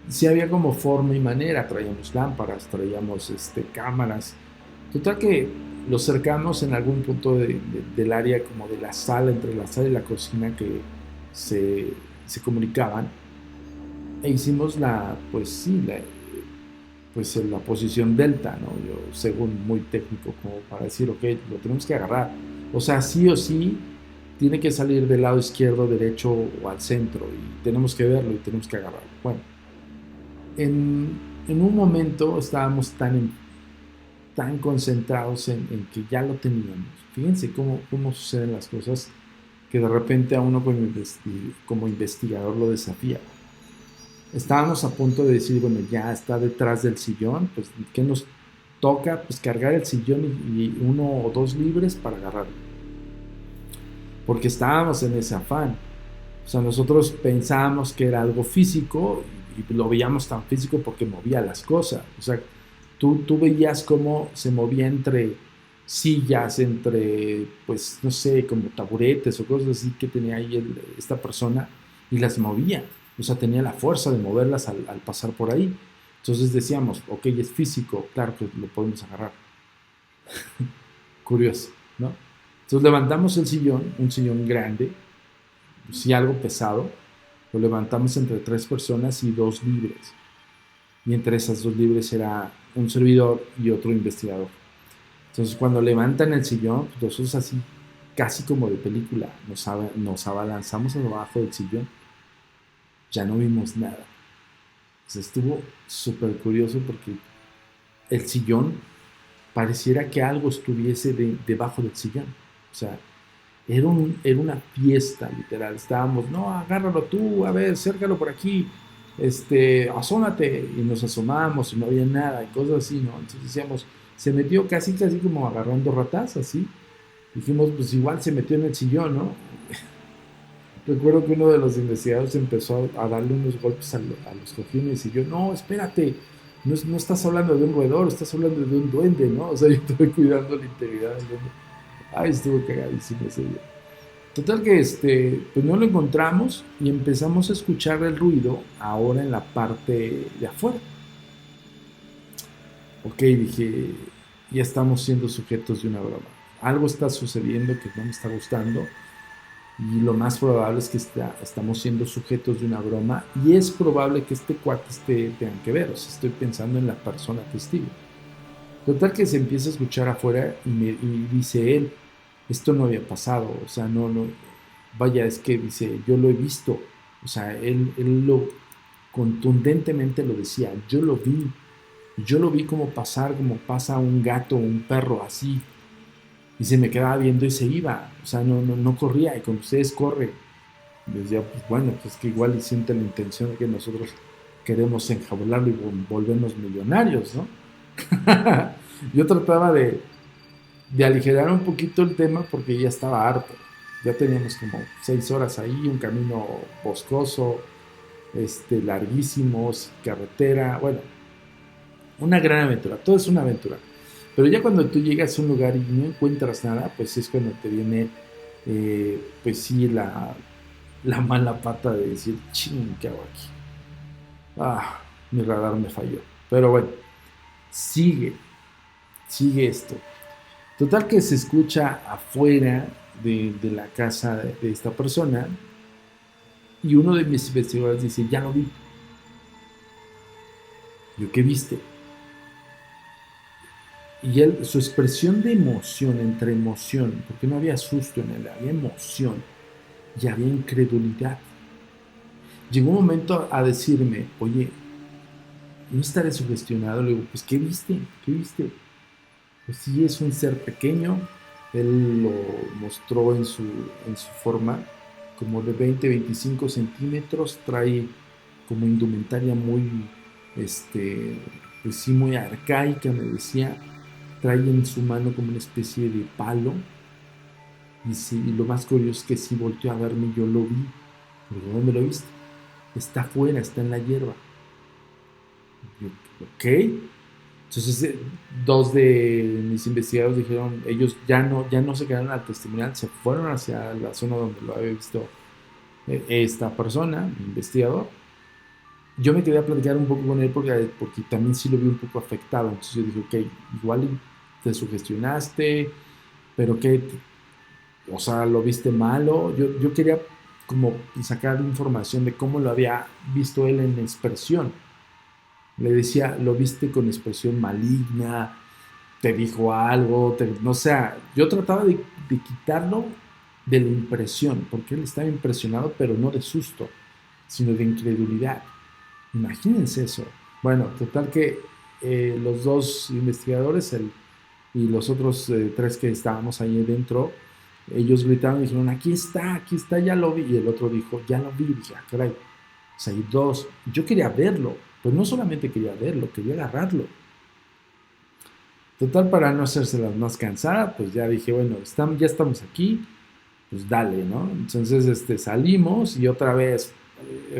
Sí había como forma y manera, traíamos lámparas, traíamos cámaras. Total que los cercanos en algún punto del área como de la sala, entre la sala y la cocina que se comunicaban e hicimos la posición delta, ¿no? Yo, según muy técnico, como para decir, ok, lo tenemos que agarrar. O sea, sí o sí, tiene que salir del lado izquierdo, derecho o al centro y tenemos que verlo y tenemos que agarrarlo. Bueno, en un momento estábamos tan concentrados en que ya lo teníamos. Fíjense cómo suceden las cosas que de repente a uno como investigador lo desafía. Estábamos a punto de decir, bueno, ya está detrás del sillón, pues ¿qué nos toca? Pues cargar el sillón y uno o dos libres para agarrarlo. Porque estábamos en ese afán. O sea, nosotros pensábamos que era algo físico y lo veíamos tan físico porque movía las cosas. O sea, tú veías cómo se movía entre sillas, entre, pues, no sé, como taburetes o cosas así que tenía ahí esta persona y las movía. O sea, tenía la fuerza de moverlas al pasar por ahí. Entonces decíamos, ok, es físico, claro que lo podemos agarrar. Curioso, ¿no? Entonces levantamos el sillón, un sillón grande, sí algo pesado, lo levantamos entre 3 personas y 2 libres. Y entre esas 2 libres era un servidor y otro investigador. Entonces cuando levantan el sillón, pues nosotros así, casi como de película, nos abalanzamos abajo del sillón, ya no vimos nada. Entonces estuvo súper curioso porque el sillón pareciera que algo estuviese debajo del sillón. O sea, era una fiesta, literal. Estábamos, no, agárralo tú, a ver, cércalo por aquí, asómate. Y nos asomábamos y no había nada, y cosas así, ¿no? Entonces decíamos, se metió casi, casi como agarrando ratas, así. Dijimos, pues igual se metió en el sillón, ¿no? Recuerdo que uno de los investigadores empezó a darle unos golpes a los cojines y yo, no, espérate, no estás hablando de un roedor, estás hablando de un duende, ¿no? O sea, yo estuve cuidando la integridad del duende. Ay, estuvo cagadísimo ese día. Total que pues no lo encontramos y empezamos a escuchar el ruido ahora en la parte de afuera. Ok, dije, ya estamos siendo sujetos de una broma. Algo está sucediendo que no me está gustando y lo más probable es que estamos siendo sujetos de una broma y es probable que este cuate tenga que ver. O sea, estoy pensando en la persona testigo. Total que se empieza a escuchar afuera y dice él, esto no había pasado, o sea, no, vaya, es que dice, yo lo he visto, o sea, él lo contundentemente lo decía, yo lo vi como pasa un gato o un perro así, y se me quedaba viendo y se iba, o sea, no corría, y cuando ustedes corren, decía, pues bueno, pues que igual siente la intención de que nosotros queremos enjaularlo y volvernos millonarios, ¿no? Yo trataba de aligerar un poquito el tema porque ya estaba harto. Ya teníamos como 6 horas ahí, un camino boscoso, larguísimo, carretera, bueno, una gran aventura, todo es una aventura. Pero ya cuando tú llegas a un lugar y no encuentras nada, pues es cuando te viene, pues sí, la mala pata de decir, ching, ¿qué hago aquí? Ah, mi radar me falló. Pero bueno, sigue, sigue esto. Total que se escucha afuera de la casa de esta persona y uno de mis investigadores dice, ya lo vi. Yo, ¿qué viste? Y él, su expresión de emoción, entre emoción, porque no había susto en él, había emoción y había incredulidad. Llegó un momento a decirme, oye, ¿no estaré sugestionado? Le digo, pues, ¿qué viste? ¿Qué viste? Pues sí, es un ser pequeño. Él lo mostró en su forma, como de 20-25 centímetros. Trae como indumentaria muy, pues sí, muy arcaica, me decía. Trae en su mano como una especie de palo. Y, sí, y lo más curioso es que sí volteó a verme y yo lo vi. Le digo, ¿dónde lo viste? Está afuera, está en la hierba. Y yo, ok. Entonces, 2 de mis investigadores dijeron, ellos ya no se quedaron al testimonial, se fueron hacia la zona donde lo había visto esta persona, mi investigador. Yo me quedé a platicar un poco con él porque también sí lo vi un poco afectado. Entonces yo dije, ok, igual te sugestionaste, pero que, o sea, lo viste malo. Yo quería como sacar información de cómo lo había visto él en expresión. Le decía, lo viste con expresión maligna, te dijo algo, no sé, yo trataba de quitarlo de la impresión, porque él estaba impresionado, pero no de susto, sino de incredulidad. Imagínense eso. Bueno, total que los 2 investigadores y los otros 3 que estábamos ahí dentro, ellos gritaron y dijeron, aquí está, ya lo vi. Y el otro dijo, ya lo vi. Y dije, caray, o sea, hay 2. Yo quería verlo, pues no solamente quería verlo, quería agarrarlo. Total, para no hacerse las más cansada, pues ya dije, bueno, ya estamos aquí, pues dale, ¿no? Entonces salimos y otra vez,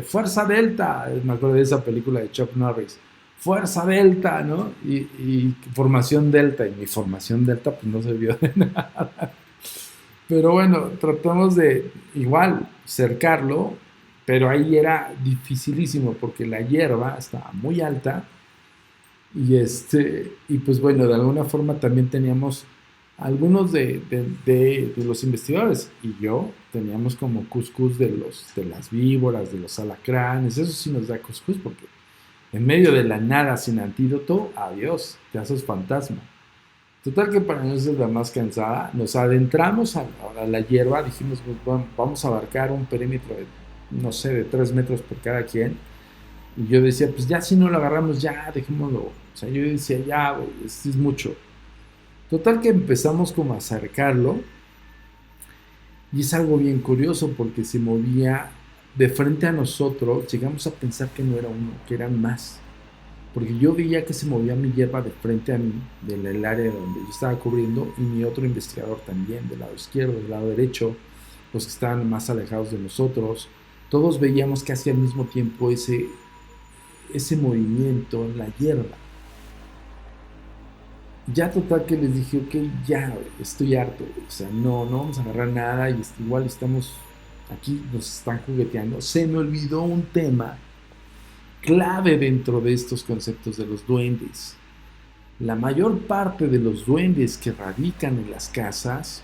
Fuerza Delta, me acuerdo de esa película de Chuck Norris, Fuerza Delta, ¿no? Y formación Delta, y mi formación Delta pues no sirvió de nada. Pero bueno, tratamos de igual cercarlo, pero ahí era dificilísimo porque la hierba estaba muy alta y pues bueno, de alguna forma también teníamos algunos de los investigadores y yo teníamos como cuscús de las víboras, de los alacranes, eso sí nos da cuscús porque en medio de la nada sin antídoto, adiós, te haces fantasma. Total que para no ser la más cansada, nos adentramos a la hierba, dijimos, pues, bueno, vamos a abarcar un perímetro de, no sé, de 3 metros por cada quien. Y yo decía, pues ya si no lo agarramos, ya, dejémoslo. O sea, yo decía, ya, güey, esto es mucho. Total que empezamos como a acercarlo y es algo bien curioso porque se movía de frente a nosotros, llegamos a pensar que no era uno, que eran más. Porque yo veía que se movía mi hierba de frente a mí, del área donde yo estaba cubriendo, y mi otro investigador también, del lado izquierdo, del lado derecho, los que estaban más alejados de nosotros. Todos veíamos casi al mismo tiempo ese movimiento en la hierba. Ya total que les dije, ok, ya, estoy harto, o sea, no vamos a agarrar nada y igual estamos aquí, nos están jugueteando. Se me olvidó un tema clave dentro de estos conceptos de los duendes. La mayor parte de los duendes que radican en las casas,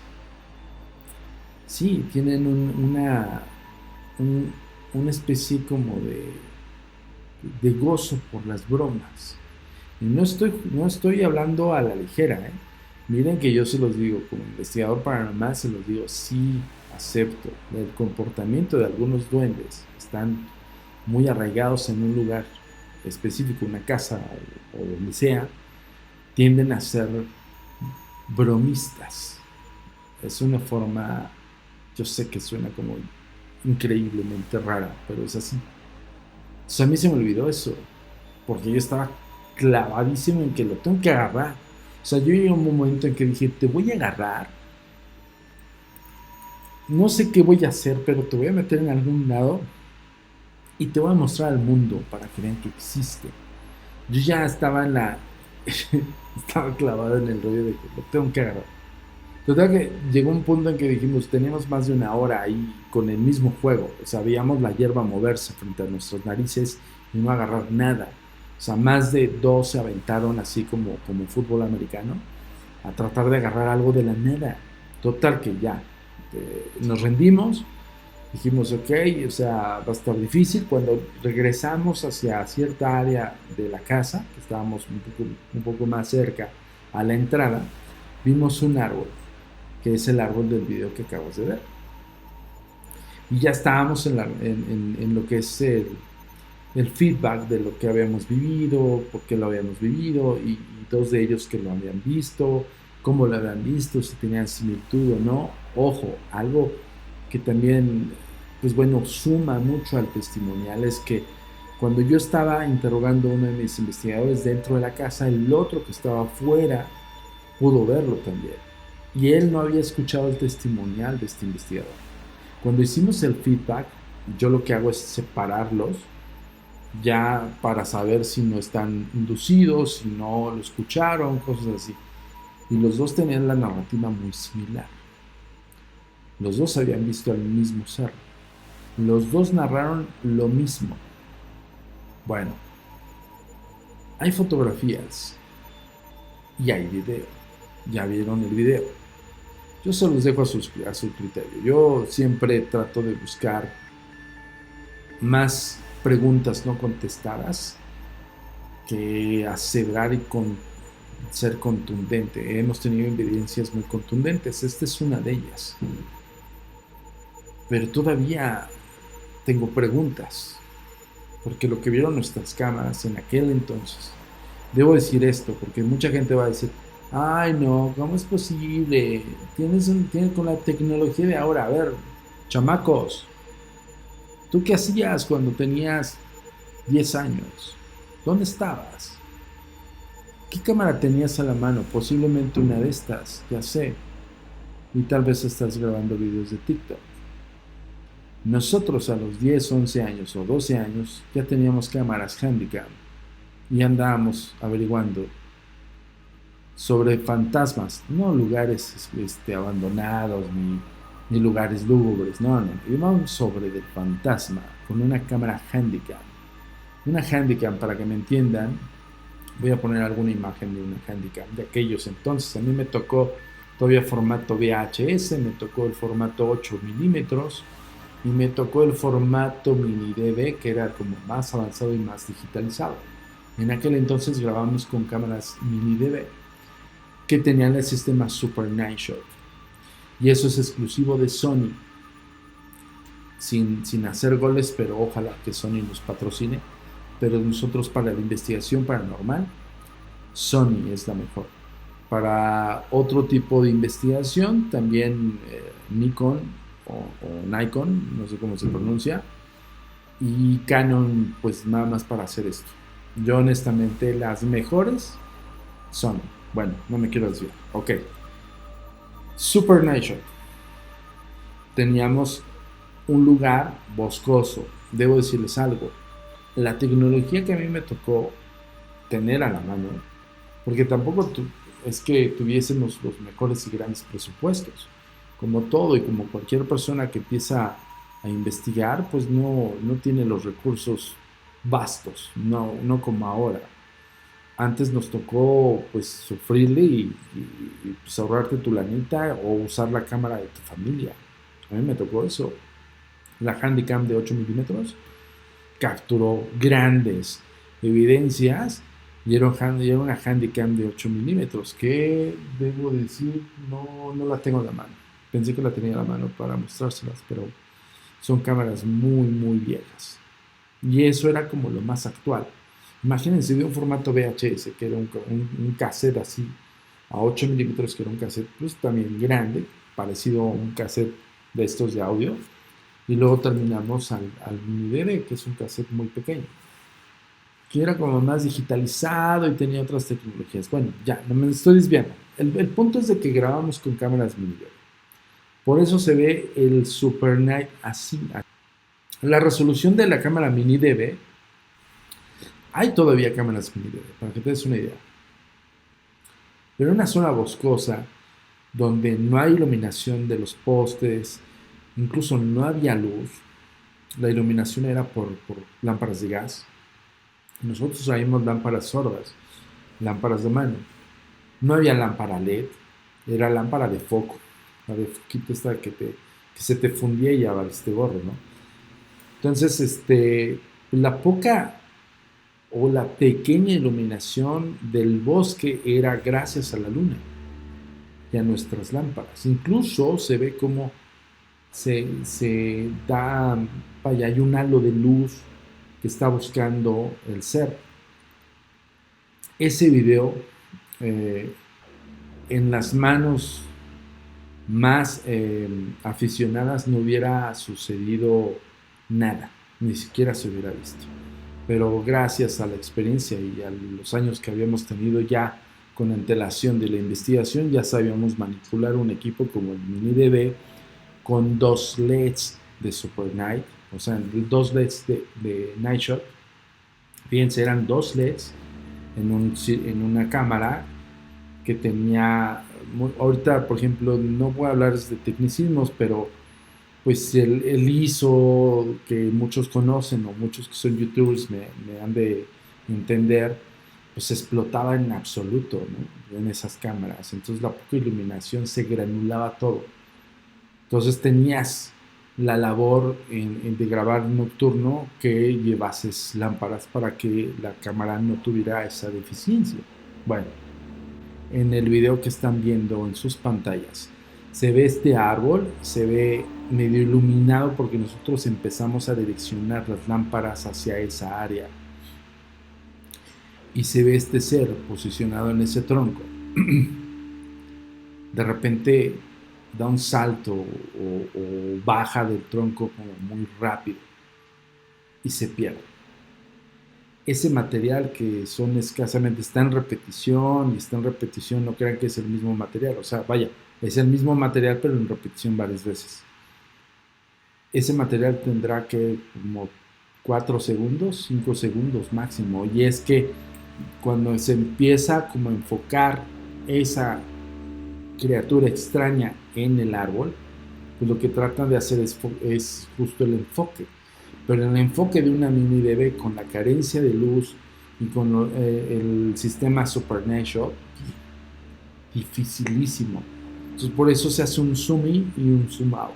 sí, tienen una especie como de gozo por las bromas. Y no estoy hablando a la ligera, ¿eh? Miren que yo se los digo, como investigador paranormal se los digo, sí acepto. El comportamiento de algunos duendes están muy arraigados en un lugar específico, una casa o donde sea, tienden a ser bromistas. Es una forma, yo sé que suena como increíblemente rara, pero es así. Entonces a mí se me olvidó eso, porque yo estaba clavadísimo en que lo tengo que agarrar. O sea, yo llegué a un momento en que dije, te voy a agarrar, no sé qué voy a hacer, pero te voy a meter en algún lado y te voy a mostrar al mundo para que vean que existe. Yo ya estaba estaba clavado en el rollo de que lo tengo que agarrar. Total que llegó un punto en que dijimos, teníamos más de una hora ahí con el mismo juego. O sea, veíamos la hierba moverse frente a nuestras narices y no agarrar nada. O sea, más de dos se aventaron así como fútbol americano a tratar de agarrar algo de la nada. Total que ya, nos rendimos. Dijimos, ok, o sea, va a estar difícil. Cuando regresamos hacia cierta área de la casa, que estábamos un poco más cerca a la entrada, vimos un árbol, que es el árbol del video que acabas de ver. Y ya estábamos en lo que es el feedback de lo que habíamos vivido, por qué lo habíamos vivido, y dos de ellos que lo habían visto, cómo lo habían visto, si tenían similitud o no. Ojo, algo que también, pues bueno, suma mucho al testimonial es que cuando yo estaba interrogando a uno de mis investigadores dentro de la casa, el otro que estaba afuera pudo verlo también. Y él no había escuchado el testimonial de este investigador. Cuando hicimos el feedback, yo lo que hago es separarlos ya para saber si no están inducidos, si no lo escucharon, cosas así. Y los dos tenían la narrativa muy similar. Los dos habían visto al mismo ser. Los dos narraron lo mismo. Bueno, hay fotografías y hay video. Ya vieron el video. Yo se los dejo a su criterio. Yo siempre trato de buscar más preguntas no contestadas que aseverar y ser contundente. Hemos tenido evidencias muy contundentes. Esta es una de ellas. Pero todavía tengo preguntas. Porque lo que vieron nuestras cámaras en aquel entonces, debo decir esto, porque mucha gente va a decir, ay no, ¿cómo es posible? Tienes con la tecnología de ahora, a ver, chamacos, ¿tú qué hacías cuando tenías 10 años? ¿Dónde estabas? ¿Qué cámara tenías a la mano? Posiblemente una de estas, ya sé. y tal vez estás grabando videos de TikTok. Nosotros a los 10, 11 años o 12 años ya teníamos cámaras Handycam y andábamos averiguando sobre fantasmas, no lugares abandonados ni lugares lúgubres, no, íbamos sobre el fantasma con una cámara Handycam. Una Handycam, para que me entiendan, voy a poner alguna imagen de una Handycam de aquellos entonces. A mí me tocó todavía formato VHS, me tocó el formato 8 milímetros y me tocó el formato mini DV, que era como más avanzado y más digitalizado. En aquel entonces grabamos con cámaras mini DV que tenían el sistema Super Night Shot, y eso es exclusivo de Sony, sin hacer goles, pero ojalá que Sony nos patrocine. Pero nosotros, para la investigación paranormal, Sony es la mejor. Para otro tipo de investigación, también Nikon o Nikon, no sé cómo se pronuncia, y Canon, pues nada más para hacer esto. Yo honestamente las mejores son, bueno, no me quiero desviar, ok. Super Night Shot. Teníamos un lugar boscoso. Debo decirles algo, la tecnología que a mí me tocó tener a la mano, porque tampoco es que tuviésemos los mejores y grandes presupuestos. Como todo y como cualquier persona que empieza a investigar, pues no tiene los recursos vastos, no como ahora. Antes nos tocó pues sufrirle y pues ahorrarte tu lanita o usar la cámara de tu familia. A mí me tocó eso. La Handycam de 8 milímetros capturó grandes evidencias y era una Handycam de 8 milímetros que, debo decir, no la tengo a la mano. Pensé que la tenía a la mano para mostrárselas, pero son cámaras muy viejas. Y eso era como lo más actual. Imagínense de un formato VHS, que era un cassette así, a 8 milímetros, que era un cassette pues también grande, parecido a un cassette de estos de audio. Y luego terminamos al mini DV, que es un cassette muy pequeño, que era como más digitalizado y tenía otras tecnologías. Bueno, ya, no me estoy desviando. El punto es de que grabamos con cámaras mini DV. Por eso se ve el Super Night así. La resolución de la cámara mini DV, hay todavía cámaras mini DV, para que te des una idea. Pero en una zona boscosa, donde no hay iluminación de los postes, incluso no había luz, la iluminación era por lámparas de gas. Nosotros traíamos lámparas sordas, lámparas de mano. No había lámpara LED, era lámpara de foco, la de foquito esta que se te fundía y ya valiste gorro, ¿no? Entonces, la poca o la pequeña iluminación del bosque era gracias a la luna y a nuestras lámparas. Incluso se ve como se da, vaya, hay un halo de luz que está buscando el ser. Ese video, en las manos más aficionadas no hubiera sucedido nada, ni siquiera se hubiera visto. Pero gracias a la experiencia y a los años que habíamos tenido ya con antelación de la investigación, ya sabíamos manipular un equipo como el Mini DV con 2 LEDs de Super Night, o sea, 2 LEDs de Night Shot. Fíjense, eran 2 LEDs en una cámara que tenía, ahorita por ejemplo, no voy a hablar de tecnicismos, pero pues el ISO que muchos conocen o muchos que son youtubers me han de entender, pues explotaba en absoluto, ¿no? En esas cámaras. Entonces la poca iluminación se granulaba todo. Entonces tenías la labor de grabar nocturno que llevases lámparas para que la cámara no tuviera esa deficiencia. Bueno, en el video que están viendo en sus pantallas se ve este árbol, se ve medio iluminado porque nosotros empezamos a direccionar las lámparas hacia esa área y se ve este ser posicionado en ese tronco. De repente da un salto o baja del tronco como muy rápido y se pierde. Ese material que son escasamente, está en repetición, no crean que es el mismo material, o sea, vaya, Es el mismo material, pero en repetición varias veces. Ese material tendrá que como 4 segundos, 5 segundos máximo. Y es que cuando se empieza como a enfocar esa criatura extraña en el árbol, pues lo que tratan de hacer es justo el enfoque. Pero el enfoque de una mini DB con la carencia de luz y con el sistema SuperNet-Shot, dificilísimo. Entonces por eso se hace un zoom in y un zoom out.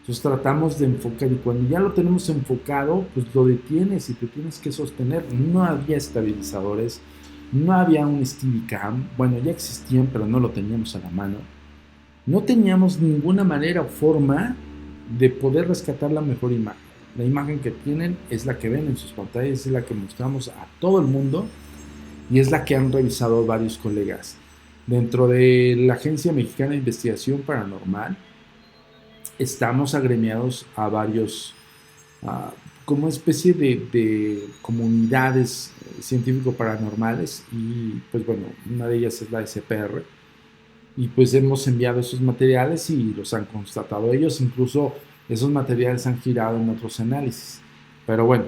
Entonces tratamos de enfocar, y cuando ya lo tenemos enfocado, pues lo detienes y te tienes que sostener. No había estabilizadores, no había un Steadicam. Bueno, ya existían, pero no lo teníamos a la mano. No teníamos ninguna manera o forma de poder rescatar la mejor imagen. La imagen que tienen es la que ven en sus pantallas, es la que mostramos a todo el mundo y es la que han revisado varios colegas. Dentro de la Agencia Mexicana de Investigación Paranormal, estamos agremiados a varios, como especie de comunidades científico-paranormales, y pues bueno, una de ellas es la SPR, y pues hemos enviado esos materiales y los han constatado ellos. Incluso esos materiales han girado en otros análisis, pero bueno,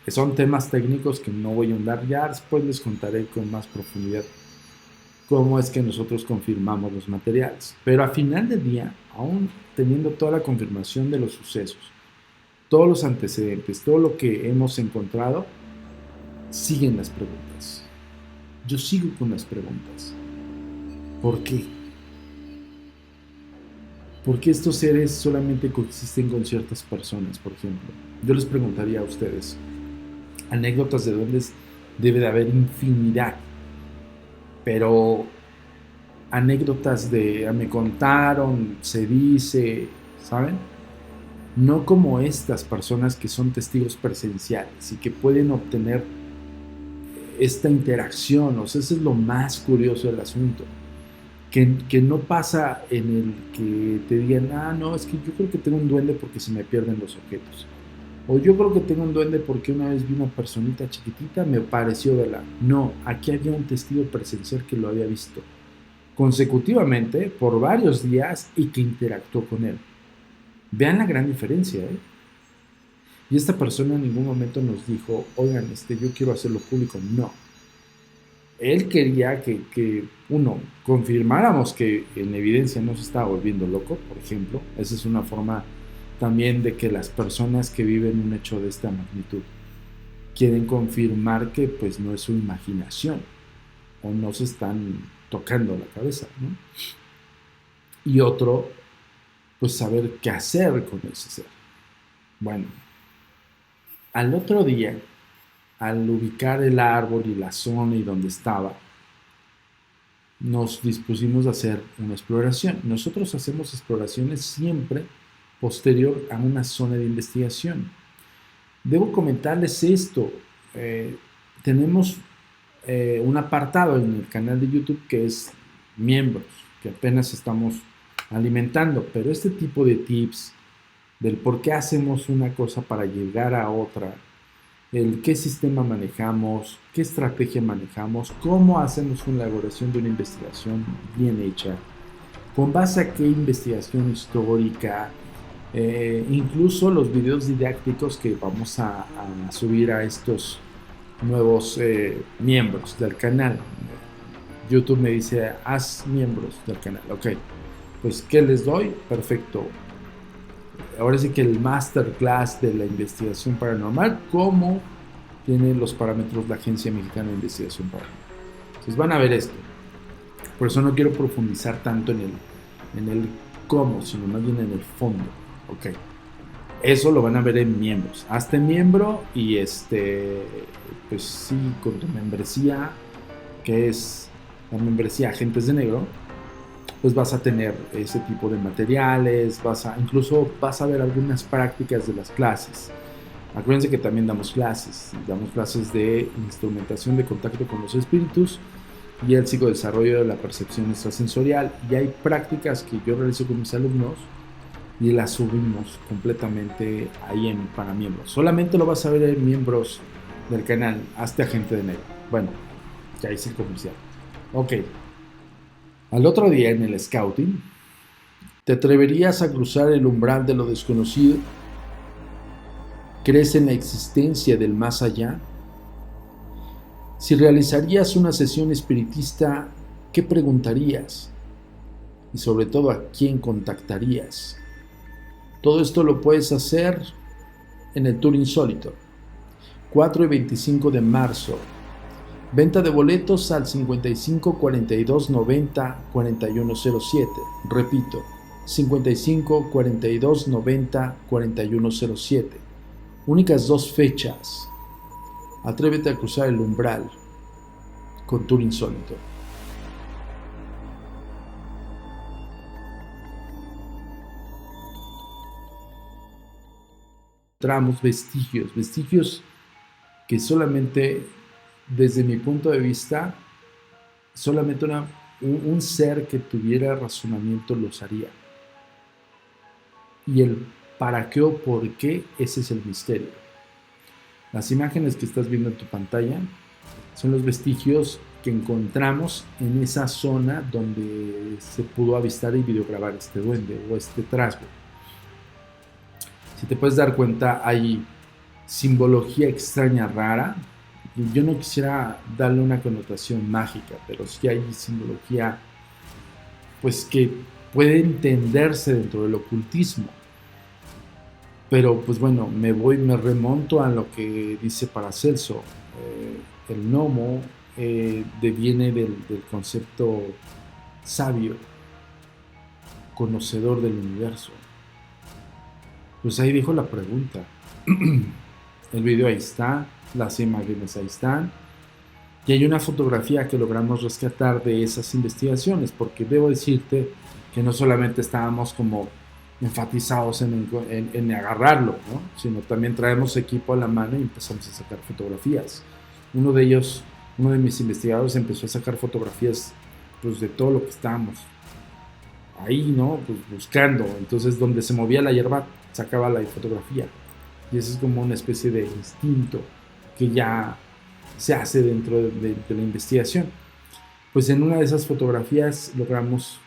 son temas técnicos que no voy a ahondar. Ya después les contaré con más profundidad cómo es que nosotros confirmamos los materiales. Pero a final del día, aún teniendo toda la confirmación de los sucesos, todos los antecedentes, todo lo que hemos encontrado, siguen las preguntas. Yo sigo con las preguntas. ¿Por qué? ¿Por qué estos seres solamente coexisten con ciertas personas, por ejemplo? Yo les preguntaría a ustedes, anécdotas de duendes debe de haber infinidad, pero anécdotas de me contaron, se dice, ¿saben? No como estas personas que son testigos presenciales y que pueden obtener esta interacción. O sea, eso es lo más curioso del asunto. Que no pasa en el que te digan, no, es que yo creo que tengo un duende porque se me pierden los objetos. O yo creo que tengo un duende porque una vez vi una personita chiquitita, me pareció verla. No, aquí había un testigo presencial que lo había visto consecutivamente por varios días y que interactuó con él. Vean la gran diferencia, ¿eh? Y esta persona en ningún momento nos dijo, oigan, yo quiero hacerlo público. No. Él quería que uno, confirmáramos que en evidencia no se estaba volviendo loco, por ejemplo. Esa es una forma también de que las personas que viven un hecho de esta magnitud quieren confirmar que pues no es su imaginación o no se están tocando la cabeza, ¿no? Y otro, pues saber qué hacer con ese ser. Bueno, al otro día, al ubicar el árbol y la zona y donde estaba, nos dispusimos a hacer una exploración. Nosotros hacemos exploraciones siempre posterior a una zona de investigación. Debo comentarles esto. Tenemos un apartado en el canal de YouTube que es miembros, que apenas estamos alimentando, pero este tipo de tips del por qué hacemos una cosa para llegar a otra, el qué sistema manejamos, qué estrategia manejamos, cómo hacemos una elaboración de una investigación bien hecha, con base a qué investigación histórica, incluso los videos didácticos que vamos a subir a estos nuevos miembros del canal. YouTube me dice, haz miembros del canal. Ok, pues ¿qué les doy? Perfecto. Ahora sí que el masterclass de la investigación paranormal, cómo tiene los parámetros la Agencia Mexicana de Investigación Paranormal. Entonces van a ver esto. Por eso no quiero profundizar tanto en el cómo, sino más bien en el fondo. Ok. Eso lo van a ver en miembros. Hazte miembro y pues sí, con tu membresía, que es la membresía Agentes de Negro, pues vas a tener ese tipo de materiales, incluso vas a ver algunas prácticas de las clases. Acuérdense que también damos clases de instrumentación de contacto con los espíritus y el psicodesarrollo de la percepción extrasensorial, y hay prácticas que yo realizo con mis alumnos y las subimos completamente ahí para miembros. Solamente lo vas a ver en miembros del canal. Hazte Agente de Negro. Bueno, ya hice el comercial. Ok. Al otro día en el scouting, ¿te atreverías a cruzar el umbral de lo desconocido? ¿Crees en la existencia del más allá? Si realizarías una sesión espiritista, ¿qué preguntarías? Y sobre todo, ¿a quién contactarías? Todo esto lo puedes hacer en el Tour Insólito, 4 y 25 de marzo. Venta de boletos al 55 42 90 4107. Repito, 55 42 90 4107. Únicas 2 fechas. Atrévete a cruzar el umbral con Tour Insólito. Encontramos vestigios que solamente, desde mi punto de vista, solamente un ser que tuviera razonamiento los haría. Y el para qué o por qué, ese es el misterio. Las imágenes que estás viendo en tu pantalla son los vestigios que encontramos en esa zona donde se pudo avistar y videograbar este duende o este trasgo. Si te puedes dar cuenta, hay simbología extraña, rara. Yo no quisiera darle una connotación mágica, pero sí hay simbología pues que puede entenderse dentro del ocultismo. Pero pues bueno, me remonto a lo que dice Paracelso. El gnomo deviene del concepto sabio, conocedor del universo. Pues ahí dijo la pregunta. El video ahí está, las imágenes ahí están, y hay una fotografía que logramos rescatar de esas investigaciones, porque debo decirte que no solamente estábamos como enfatizados en agarrarlo, ¿no? Sino también traemos equipo a la mano y empezamos a sacar fotografías. Uno de mis investigadores empezó a sacar fotografías pues, de todo lo que estábamos ahí, ¿no? Pues buscando. Entonces, donde se movía la hierba, sacaba la fotografía. Y eso es como una especie de instinto que ya se hace dentro de la investigación. Pues en una de esas fotografías logramos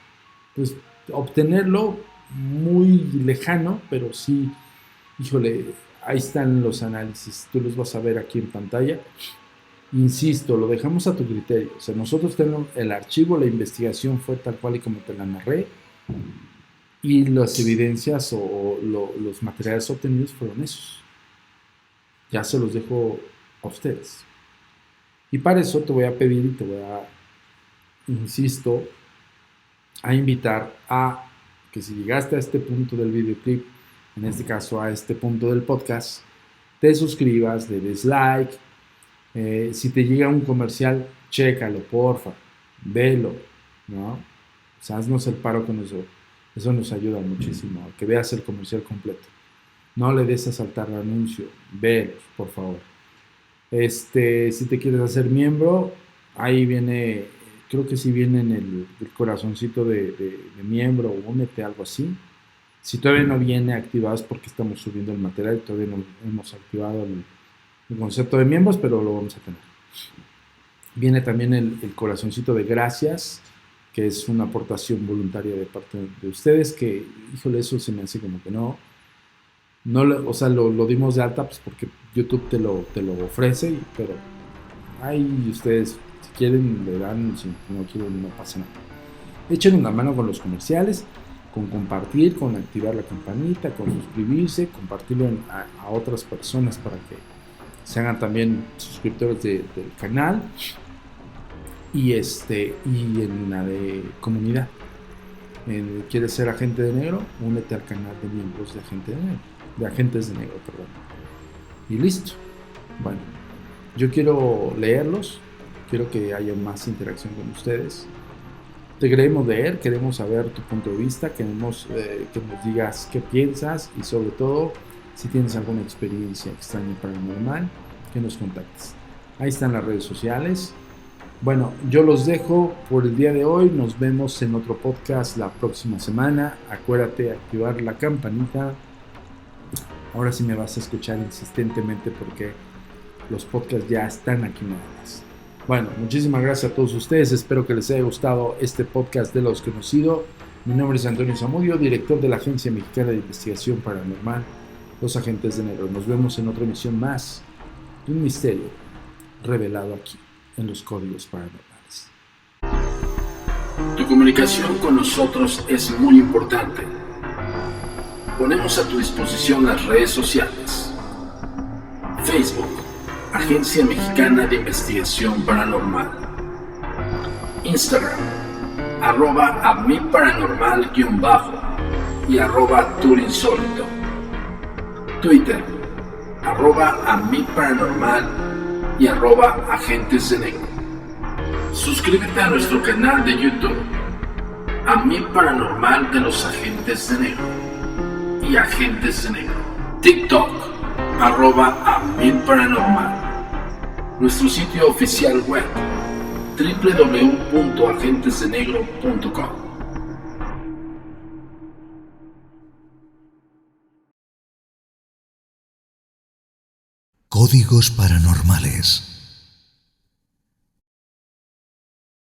pues, obtenerlo muy lejano, pero sí, híjole, ahí están los análisis. Tú los vas a ver aquí en pantalla. Insisto, lo dejamos a tu criterio. O sea, nosotros tenemos el archivo, la investigación fue tal cual y como te la narré. Y las evidencias o los materiales obtenidos fueron esos. Ya se los dejo a ustedes. Y para eso te voy a pedir y te voy a, insisto, a invitar a que si llegaste a este punto del videoclip, en este caso a este punto del podcast, te suscribas, le des like. Si te llega un comercial, chécalo, porfa, velo, ¿no? O sea, haznos el paro con eso. Eso nos ayuda muchísimo, a que veas el comercial completo. No le des a saltar el anuncio, velos, por favor. Si te quieres hacer miembro, ahí viene, creo que sí viene en el corazoncito de miembro, o únete, algo así. Si todavía no viene activado es porque estamos subiendo el material y todavía no hemos activado el concepto de miembros, pero lo vamos a tener. Viene también el corazoncito de gracias, que es una aportación voluntaria de parte de ustedes, que, híjole, eso se me hace como que no o sea, lo dimos de alta pues porque YouTube te lo ofrece, pero ahí ustedes, si quieren, le dan, si no quieren, no pasa nada. Echen una mano con los comerciales, con compartir, con activar la campanita, con suscribirse, compartirlo a otras personas para que se hagan también suscriptores del canal. Y en la de comunidad. ¿Quieres ser agente de negro? Únete al canal de miembros de agentes de negro, perdón. Y listo. Bueno, yo quiero leerlos, quiero que haya más interacción con ustedes. Te queremos leer, queremos saber tu punto de vista, queremos que nos digas qué piensas y sobre todo, si tienes alguna experiencia extraña paranormal, que nos contactes. Ahí están las redes sociales. Bueno, yo los dejo por el día de hoy. Nos vemos en otro podcast la próxima semana. Acuérdate de activar la campanita. Ahora sí me vas a escuchar insistentemente porque los podcasts ya están aquí nada más. Bueno, muchísimas gracias a todos ustedes. Espero que les haya gustado este podcast de Lo Desconocido. Mi nombre es Antonio Zamudio, director de la Agencia Mexicana de Investigación Paranormal, Los Agentes de Negro. Nos vemos en otra emisión más de un misterio revelado aquí en Los Códigos Paranormales. Tu comunicación con nosotros es muy importante. Ponemos a tu disposición las redes sociales. Facebook, Agencia Mexicana de Investigación Paranormal. Instagram, @amiparanormal_ y @turinsólito. Twitter, @amiparanormal y @agentes de negro. Suscríbete a nuestro canal de YouTube, A Mi Paranormal de los Agentes de Negro y Agentes de Negro. TikTok, @amiparanormal. Nuestro sitio oficial web, www.agentesdenegro.com. Códigos Paranormales.